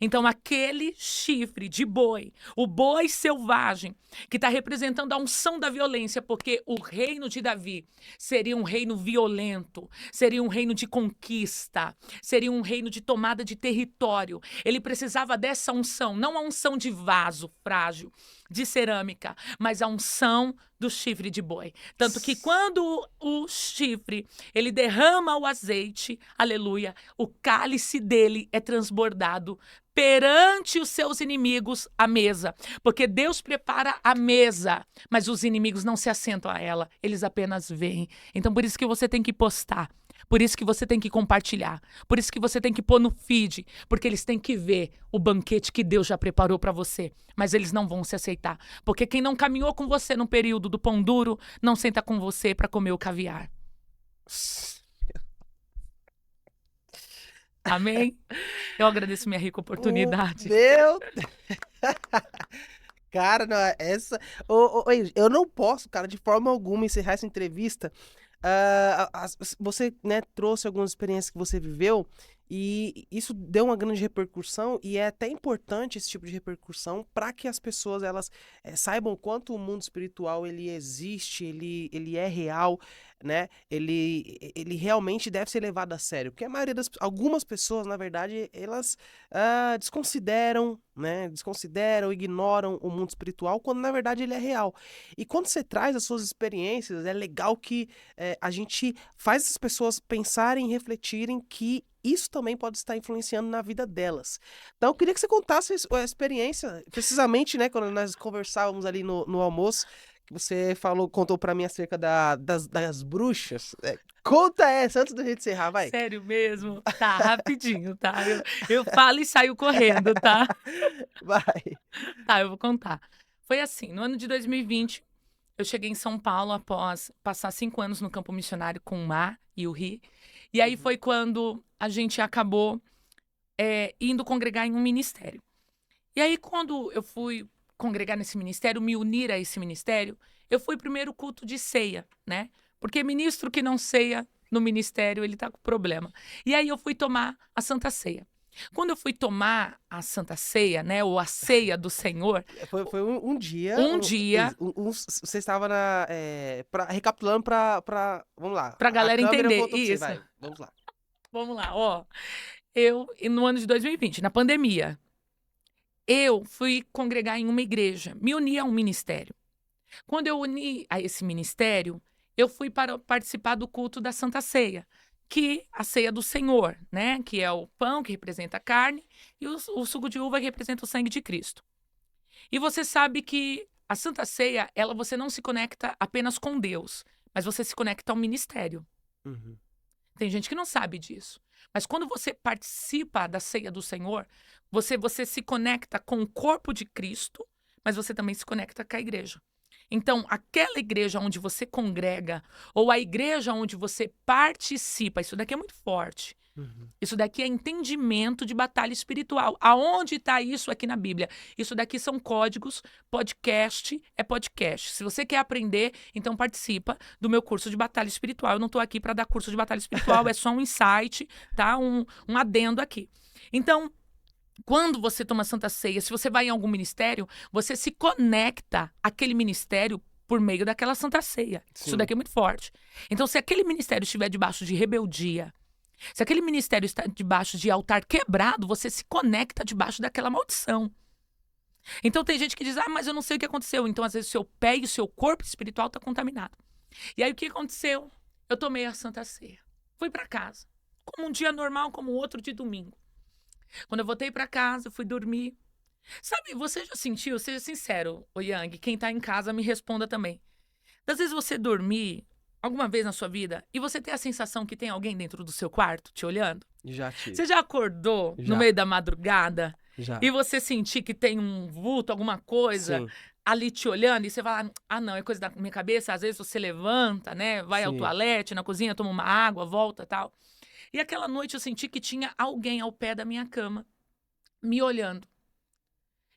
Então, aquele chifre de boi, o boi selvagem, que está representando a unção da violência, porque o reino de Davi seria um reino violento, seria um reino de conquista, seria um reino de tomada de território. Ele precisava dessa unção, não a unção de vaso frágil, de cerâmica, mas a unção do chifre de boi. Tanto que quando o chifre, ele derrama o azeite, aleluia, o cálice dele é transbordado perante os seus inimigos à mesa. Porque Deus prepara a mesa, mas os inimigos não se assentam a ela, eles apenas veem. Então por isso que você tem que postar. Por isso que você tem que compartilhar. Por isso que você tem que pôr no feed. Porque eles têm que ver o banquete que Deus já preparou para você. Mas eles não vão se aceitar. Porque quem não caminhou com você no período do pão duro, não senta com você para comer o caviar. Amém? Eu agradeço minha rica oportunidade. Meu Deus! Cara, não, essa. Eu não posso, cara, de forma alguma encerrar essa entrevista. Você, né, trouxe algumas experiências que você viveu e isso deu uma grande repercussão e é até importante esse tipo de repercussão para que as pessoas elas saibam o quanto o mundo espiritual ele existe, ele é real, né? Ele realmente deve ser levado a sério, porque a maioria algumas pessoas, na verdade, elas desconsideram, né? Desconsideram, ignoram o mundo espiritual quando na verdade ele é real. E quando você traz as suas experiências, é legal que a gente faz as pessoas pensarem e refletirem que isso também pode estar influenciando na vida delas. Então, eu queria que você contasse a experiência, precisamente, né, quando nós conversávamos ali no almoço, que você contou pra mim acerca das bruxas. Conta essa antes da gente encerrar, vai. Sério mesmo? Tá, rapidinho, tá? Eu falo e saio correndo, tá? Vai. Tá, eu vou contar. Foi assim, no ano de 2020, eu cheguei em São Paulo após passar 5 anos no campo missionário com o Mar e o Ri. E aí Uhum. foi quando a gente acabou indo congregar em um ministério. E aí, quando eu fui congregar nesse ministério, me unir a esse ministério, eu fui primeiro culto de ceia, né? Porque ministro que não ceia no ministério, ele tá com problema. E aí eu fui tomar a Santa Ceia. Quando eu fui tomar a Santa Ceia, né, ou a ceia do Senhor, Foi um dia, um dia, você estava recapitulando vamos lá, pra a galera câmera entender, voltou para você, isso. vai, vamos lá. Vamos lá, ó. No ano de 2020, na pandemia, eu fui congregar em uma igreja, me uni a um ministério. Quando eu uni a esse ministério, eu fui para participar do culto da Santa Ceia, que a ceia do Senhor, né? Que é o pão que representa a carne e o suco de uva que representa o sangue de Cristo. E você sabe que a Santa Ceia, você não se conecta apenas com Deus, mas você se conecta ao ministério. Uhum. Tem gente que não sabe disso. Mas quando você participa da ceia do Senhor, você se conecta com o corpo de Cristo, mas você também se conecta com a igreja. Então, aquela igreja onde você congrega, ou a igreja onde você participa, isso daqui é muito forte. Uhum. Isso daqui é entendimento de batalha espiritual. Aonde está isso aqui na Bíblia? Isso daqui são códigos, podcast é podcast. Se você quer aprender, então participa do meu curso de batalha espiritual. Eu não estou aqui para dar curso de batalha espiritual, é só um insight, tá? Um adendo aqui. Então, quando você toma Santa Ceia, se você vai em algum ministério, você se conecta àquele ministério por meio daquela Santa Ceia. Isso Sim. daqui é muito forte. Então, se aquele ministério estiver debaixo de rebeldia, se aquele ministério está debaixo de altar quebrado, você se conecta debaixo daquela maldição. Então tem gente que diz, mas eu não sei o que aconteceu. Então, às vezes, o seu pé e o seu corpo espiritual está contaminado. E aí, o que aconteceu? Eu tomei a Santa Ceia. Fui para casa. Como um dia normal, como outro de domingo. Quando eu voltei para casa, eu fui dormir. Sabe, você já sentiu, seja sincero, ô Yang, quem tá em casa me responda também. Às vezes você dormir alguma vez na sua vida e você ter a sensação que tem alguém dentro do seu quarto te olhando? Já tive. Você já acordou no Já. meio da madrugada Já. e você sentir que tem um vulto, alguma coisa Sim. ali te olhando e você fala, não, é coisa da minha cabeça. Às vezes você levanta, né, vai ao Sim. toalete, na cozinha, toma uma água, volta, tal. E aquela noite eu senti que tinha alguém ao pé da minha cama me olhando.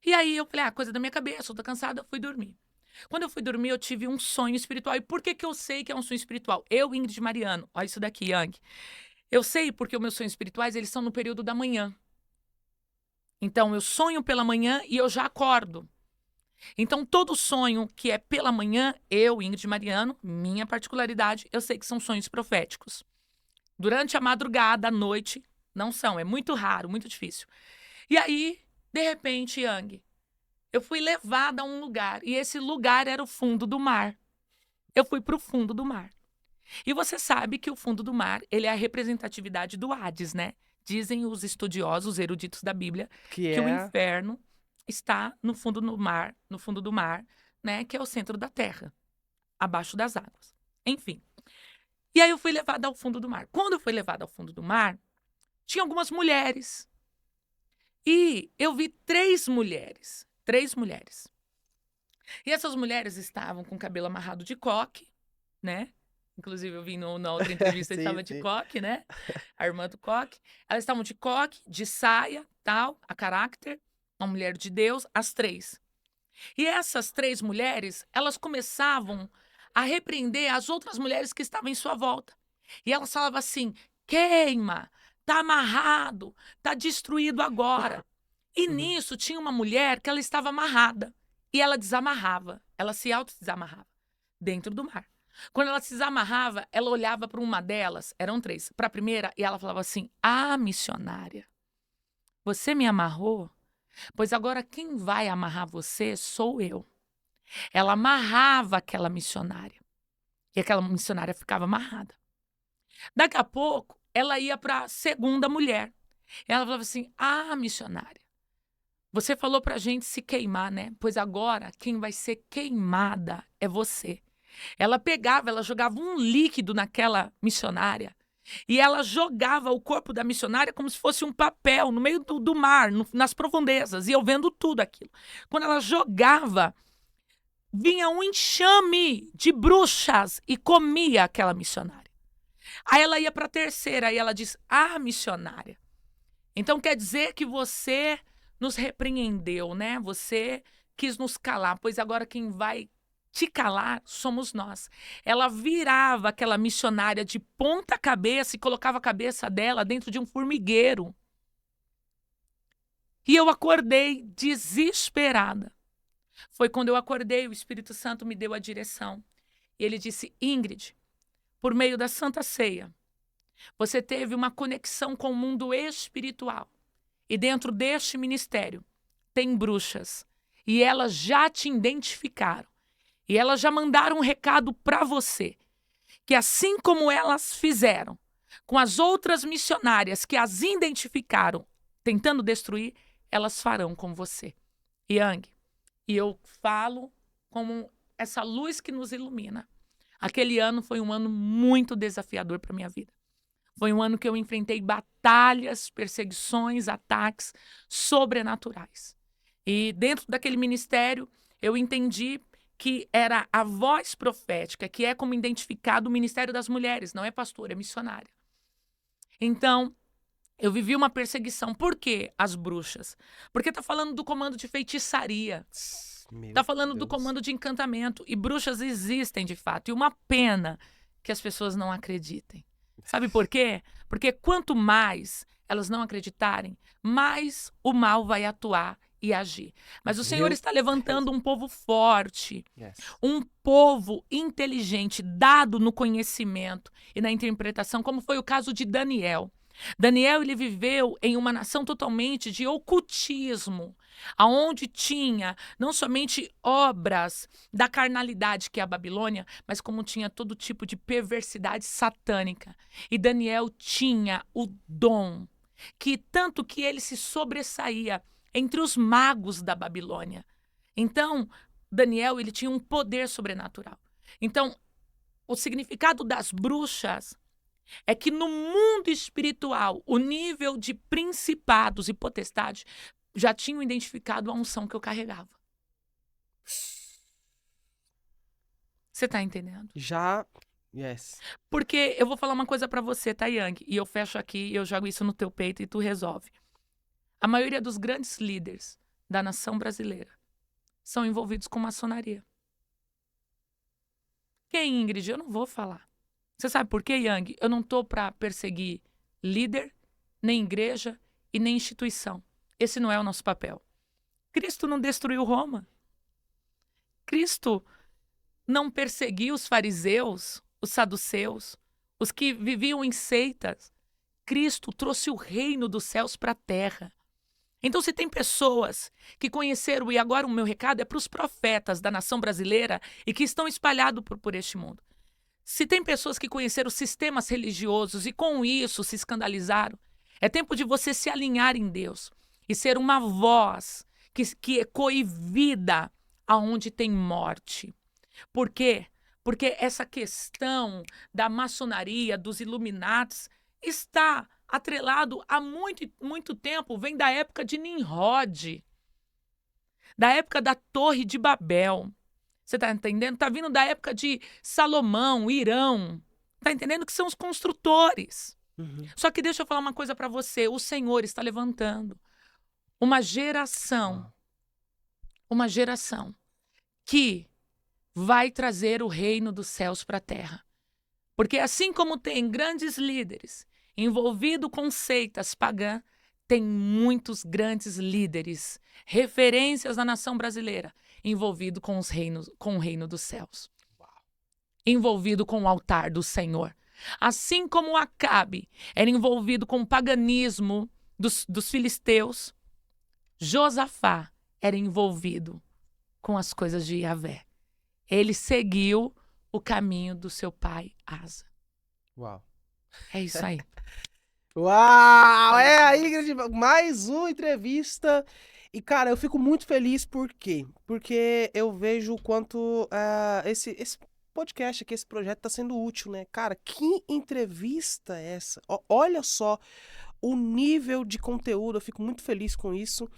E aí eu falei, coisa da minha cabeça, eu tô cansada, eu fui dormir. Quando eu fui dormir, eu tive um sonho espiritual. E por que que eu sei que é um sonho espiritual? Eu, Ingrid Mariano, olha isso daqui, Yang. Eu sei porque os meus sonhos espirituais, eles são no período da manhã. Então, eu sonho pela manhã e eu já acordo. Então, todo sonho que é pela manhã, eu, Ingrid Mariano, minha particularidade, eu sei que são sonhos proféticos. Durante a madrugada, à noite, não são. É muito raro, muito difícil. E aí, de repente, Yang, eu fui levada a um lugar. E esse lugar era o fundo do mar. Eu fui para o fundo do mar. E você sabe que o fundo do mar, ele é a representatividade do Hades, né? Dizem os estudiosos, os eruditos da Bíblia, Que que o é. inferno está no fundo do mar, né? Que é o centro da terra, abaixo das águas. Enfim. E aí eu fui levada ao fundo do mar. Quando eu fui levada ao fundo do mar, tinha algumas mulheres. E eu vi 3 mulheres. 3 mulheres. E essas mulheres estavam com o cabelo amarrado de coque, né? Inclusive, eu vi na outra entrevista, Sim, estava de sim. coque, né? A irmã do coque. Elas estavam de coque, de saia, tal, a caráter, uma mulher de Deus, as 3. E essas 3 mulheres, elas começavam a repreender as outras mulheres que estavam em sua volta. E elas falavam assim: queima, tá amarrado, tá destruído agora. E Uhum. nisso tinha uma mulher que ela estava amarrada. E ela desamarrava, ela se auto-desamarrava dentro do mar. Quando ela se desamarrava, ela olhava para uma delas, eram 3, para a primeira, e ela falava assim: ah, missionária, você me amarrou? Pois agora quem vai amarrar você sou eu. Ela amarrava aquela missionária. E aquela missionária ficava amarrada. Daqui a pouco, ela ia para a segunda mulher. Ela falava assim: ah, missionária, você falou pra gente se queimar, né? Pois agora quem vai ser queimada é você. Ela pegava, ela jogava um líquido naquela missionária e ela jogava o corpo da missionária como se fosse um papel no meio do mar, nas profundezas, e eu vendo tudo aquilo. Quando ela jogava, vinha um enxame de bruxas e comia aquela missionária. Aí ela ia para a terceira e ela diz: ah, missionária, então quer dizer que você nos repreendeu, né? Você quis nos calar, pois agora quem vai te calar somos nós. Ela virava aquela missionária de ponta cabeça e colocava a cabeça dela dentro de um formigueiro. E eu acordei desesperada. Foi quando eu acordei, o Espírito Santo me deu a direção. E ele disse: Ingrid, por meio da Santa Ceia, você teve uma conexão com o mundo espiritual. E dentro deste ministério tem bruxas. E elas já te identificaram. E elas já mandaram um recado para você. Que assim como elas fizeram com as outras missionárias que as identificaram tentando destruir, elas farão com você. Yang, e eu falo como essa luz que nos ilumina. Aquele ano foi um ano muito desafiador para minha vida. Foi um ano que eu enfrentei batalhas, perseguições, ataques sobrenaturais. E dentro daquele ministério, eu entendi que era a voz profética, que é como identificado o ministério das mulheres, não é pastora, é missionária. Então, eu vivi uma perseguição. Por quê as bruxas? Porque está falando do comando de feitiçaria. Está Meu falando do Deus. comando de encantamento. E bruxas existem de fato. E uma pena que as pessoas não acreditem. Sabe por quê? Porque quanto mais elas não acreditarem, mais o mal vai atuar e agir. Mas o Senhor está levantando um povo forte, Yes. um povo inteligente, dado no conhecimento e na interpretação, como foi o caso de Daniel. Daniel, ele viveu em uma nação totalmente de ocultismo, aonde tinha não somente obras da carnalidade, que é a Babilônia, mas como tinha todo tipo de perversidade satânica. E Daniel tinha o dom, que tanto que ele se sobressaía entre os magos da Babilônia. Então, Daniel, ele tinha um poder sobrenatural. Então, o significado das bruxas é que no mundo espiritual, o nível de principados e potestades já tinham identificado a unção que eu carregava. Você tá entendendo? Já. Yes. Porque eu vou falar uma coisa pra você, tá, Yang? E eu fecho aqui e eu jogo isso no teu peito e tu resolve. A maioria dos grandes líderes da nação brasileira são envolvidos com maçonaria. Quem, Ingrid? Eu não vou falar. Você sabe por quê, Yang? Eu não tô pra perseguir líder, nem igreja e nem instituição. Esse não é o nosso papel. Cristo não destruiu Roma. Cristo não perseguiu os fariseus, os saduceus, os que viviam em seitas. Cristo trouxe o reino dos céus para a terra. Então, se tem pessoas que conheceram, e agora o meu recado é para os profetas da nação brasileira e que estão espalhados por este mundo. Se tem pessoas que conheceram sistemas religiosos e com isso se escandalizaram, é tempo de você se alinhar em Deus e ser uma voz que ecoe vida aonde tem morte. Por quê? Porque essa questão da maçonaria, dos Illuminatis, está atrelado há muito tempo, vem da época de Nimrod, da época da Torre de Babel. Você está entendendo? Está vindo da época de Salomão, Irão. Está entendendo que são os construtores. Uhum. Só que deixa eu falar uma coisa para você. O Senhor está levantando uma geração uma geração que vai trazer o reino dos céus para a terra. Porque assim como tem grandes líderes envolvidos com seitas pagãs, tem muitos grandes líderes, referências da nação brasileira, envolvidos com com o reino dos céus. Envolvido com o altar do Senhor. Assim como Acabe era envolvido com o paganismo dos filisteus, Josafá era envolvido com as coisas de Yahvé. Ele seguiu o caminho do seu pai Asa. Uau. É isso aí. Uau! É aí, mais uma entrevista. E, cara, eu fico muito feliz, por quê? Porque eu vejo o quanto esse podcast aqui, esse projeto tá sendo útil, né? Cara, que entrevista é essa? Olha só o nível de conteúdo, eu fico muito feliz com isso.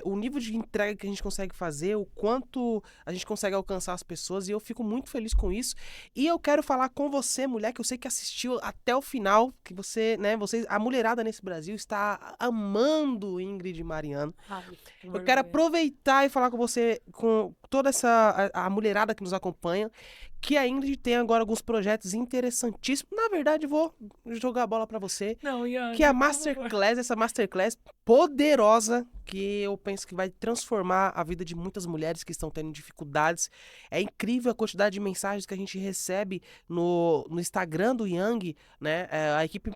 O nível de entrega que a gente consegue fazer, o quanto a gente consegue alcançar as pessoas, e eu fico muito feliz com isso. E eu quero falar com você, mulher, que eu sei que assistiu até o final, que você, né, a mulherada nesse Brasil está amando Ingrid e Mariano. Eu quero aproveitar e falar com você, com toda a mulherada que nos acompanha, que a Ingrid tem agora alguns projetos interessantíssimos. Na verdade, vou jogar a bola pra você. Não, Ian, que é a Masterclass, essa Masterclass poderosa, que eu penso que vai transformar a vida de muitas mulheres que estão tendo dificuldades. É incrível a quantidade de mensagens que a gente recebe no Instagram do Yang, né? A equipe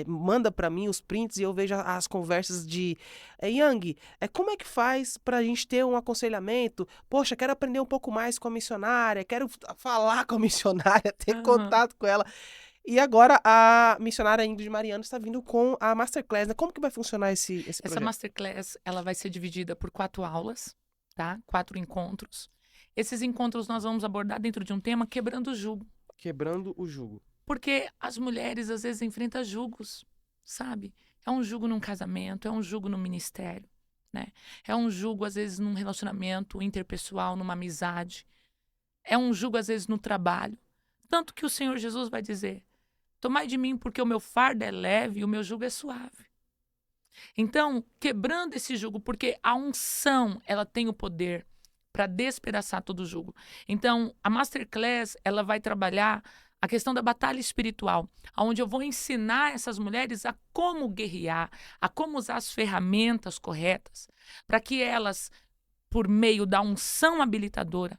manda pra mim os prints e eu vejo as conversas de Yang, como é que faz pra gente ter um aconselhamento? Poxa, quero aprender um pouco mais com a missionária, quero falar com a missionária, ter contato com ela. E agora a missionária Ingrid Mariano está vindo com a Masterclass, né? Como que vai funcionar esse projeto? Essa Masterclass, ela vai ser dividida por 4 aulas, tá? 4 encontros. Esses encontros nós vamos abordar dentro de um tema quebrando o jugo. Quebrando o jugo. Porque as mulheres às vezes enfrentam jugos, sabe? É um jugo num casamento, é um jugo no ministério, né? É um jugo às vezes num relacionamento interpessoal, numa amizade. É um jugo às vezes no trabalho. Tanto que o Senhor Jesus vai dizer: tomai de mim porque o meu fardo é leve e o meu jugo é suave. Então, quebrando esse jugo, porque a unção, ela tem o poder para despedaçar todo o jugo. Então, a Masterclass, ela vai trabalhar a questão da batalha espiritual, onde eu vou ensinar essas mulheres a como guerrear, a como usar as ferramentas corretas, para que elas, por meio da unção habilitadora,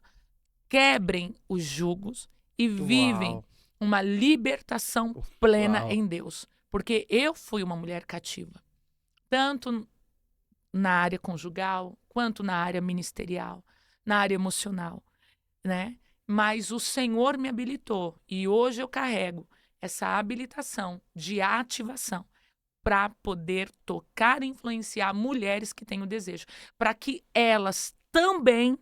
quebrem os jugos e vivem uma libertação plena em Deus. Porque eu fui uma mulher cativa, tanto na área conjugal, quanto na área ministerial, na área emocional, né? Mas o Senhor me habilitou e hoje eu carrego essa habilitação de ativação para poder tocar e influenciar mulheres que têm o desejo, para que elas também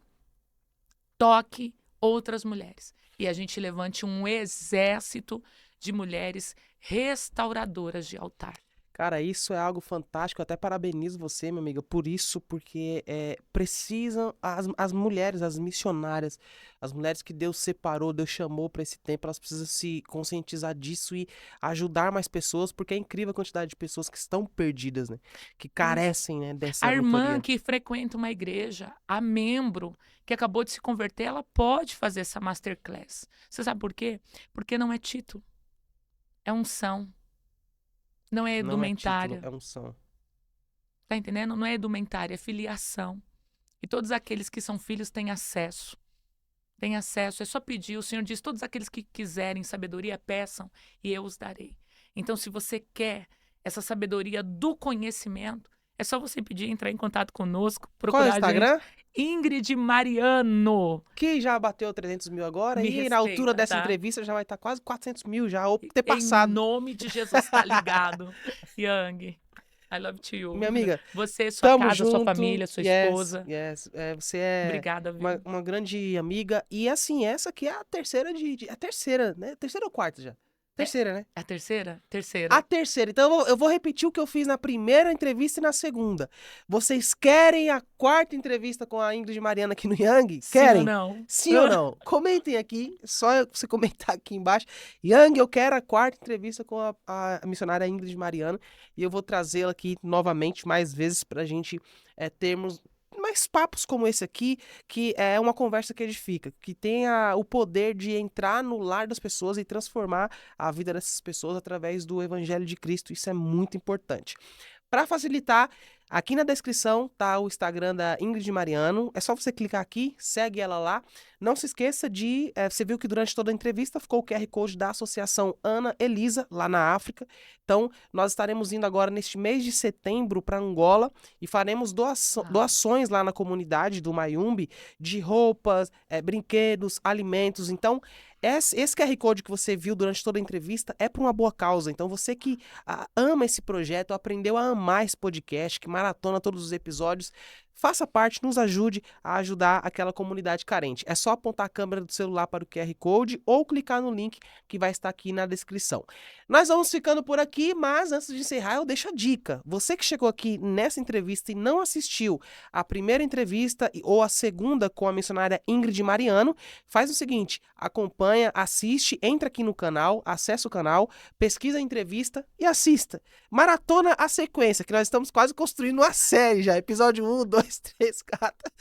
toquem outras mulheres. E a gente levante um exército de mulheres restauradoras de altar. Cara, isso é algo fantástico. Eu até parabenizo você, minha amiga, por isso, porque precisam as mulheres, as missionárias, as mulheres que Deus separou, Deus chamou para esse tempo, elas precisam se conscientizar disso e ajudar mais pessoas, porque é incrível a quantidade de pessoas que estão perdidas, né? Que carecem, né, dessa A irmã mentoria. que frequenta uma igreja, a membro que acabou de se converter, ela pode fazer essa Masterclass. Você sabe por quê? Porque não é título, é unção. Não é edumentária. Não é título, é unção. Tá entendendo? Não é edumentária, é filiação. E todos aqueles que são filhos têm acesso. Têm acesso, é só pedir. O Senhor diz: todos aqueles que quiserem sabedoria, peçam e eu os darei. Então, se você quer essa sabedoria do conhecimento, é só você pedir, entrar em contato conosco, procurar Qual é o Instagram? Ingrid Mariano. Que já bateu 300 mil agora. Me E respeita, na altura dessa tá? entrevista já vai estar quase 400 mil já, ou ter passado. Em nome de Jesus, tá ligado. Yang, I love you. Minha amiga, você, sua tamo casa, junto. sua família, sua esposa. Você é Obrigada, viu? uma grande amiga. E assim, essa aqui é a terceira a terceira, né? Terceira ou quarta já? Terceira, né? A terceira? Terceira. A terceira. Então eu vou repetir o que eu fiz na primeira entrevista e na segunda. Vocês querem a quarta entrevista com a Ingrid Mariano aqui no Yang? Querem? Sim ou não? Sim ou não? Comentem aqui, só você comentar aqui embaixo. Yang, eu quero a quarta entrevista com a missionária Ingrid Mariano. E eu vou trazê-la aqui novamente mais vezes pra gente termos mais papos como esse aqui, que é uma conversa que edifica, que tenha o poder de entrar no lar das pessoas e transformar a vida dessas pessoas através do Evangelho de Cristo. Isso é muito importante. Para facilitar, aqui na descrição tá o Instagram da Ingrid Mariano. É só você clicar aqui, segue ela lá. Não se esqueça de... você viu que durante toda a entrevista ficou o QR Code da Associação Ana Elisa, lá na África. Então, nós estaremos indo agora neste mês de setembro para Angola e faremos doações lá na comunidade do Mayumbe de roupas, brinquedos, alimentos. Então, esse QR Code que você viu durante toda a entrevista é para uma boa causa. Então, você que ama esse projeto, aprendeu a amar esse podcast, que maratona todos os episódios, faça parte, nos ajude a ajudar aquela comunidade carente. É só apontar a câmera do celular para o QR Code ou clicar no link que vai estar aqui na descrição. Nós vamos ficando por aqui, mas antes de encerrar, eu deixo a dica. Você que chegou aqui nessa entrevista e não assistiu a primeira entrevista ou a segunda com a missionária Ingrid Mariano, faz o seguinte, acompanha, assiste, entra aqui no canal, acessa o canal, pesquisa a entrevista e assista. Maratona a sequência, que nós estamos quase construindo uma série já, episódio 1, 2, 3, 4,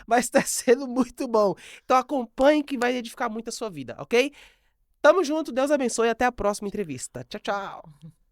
mas está sendo muito bom. Então acompanhe que vai edificar muito a sua vida, ok? Tamo junto, Deus abençoe e até a próxima entrevista. Tchau, tchau!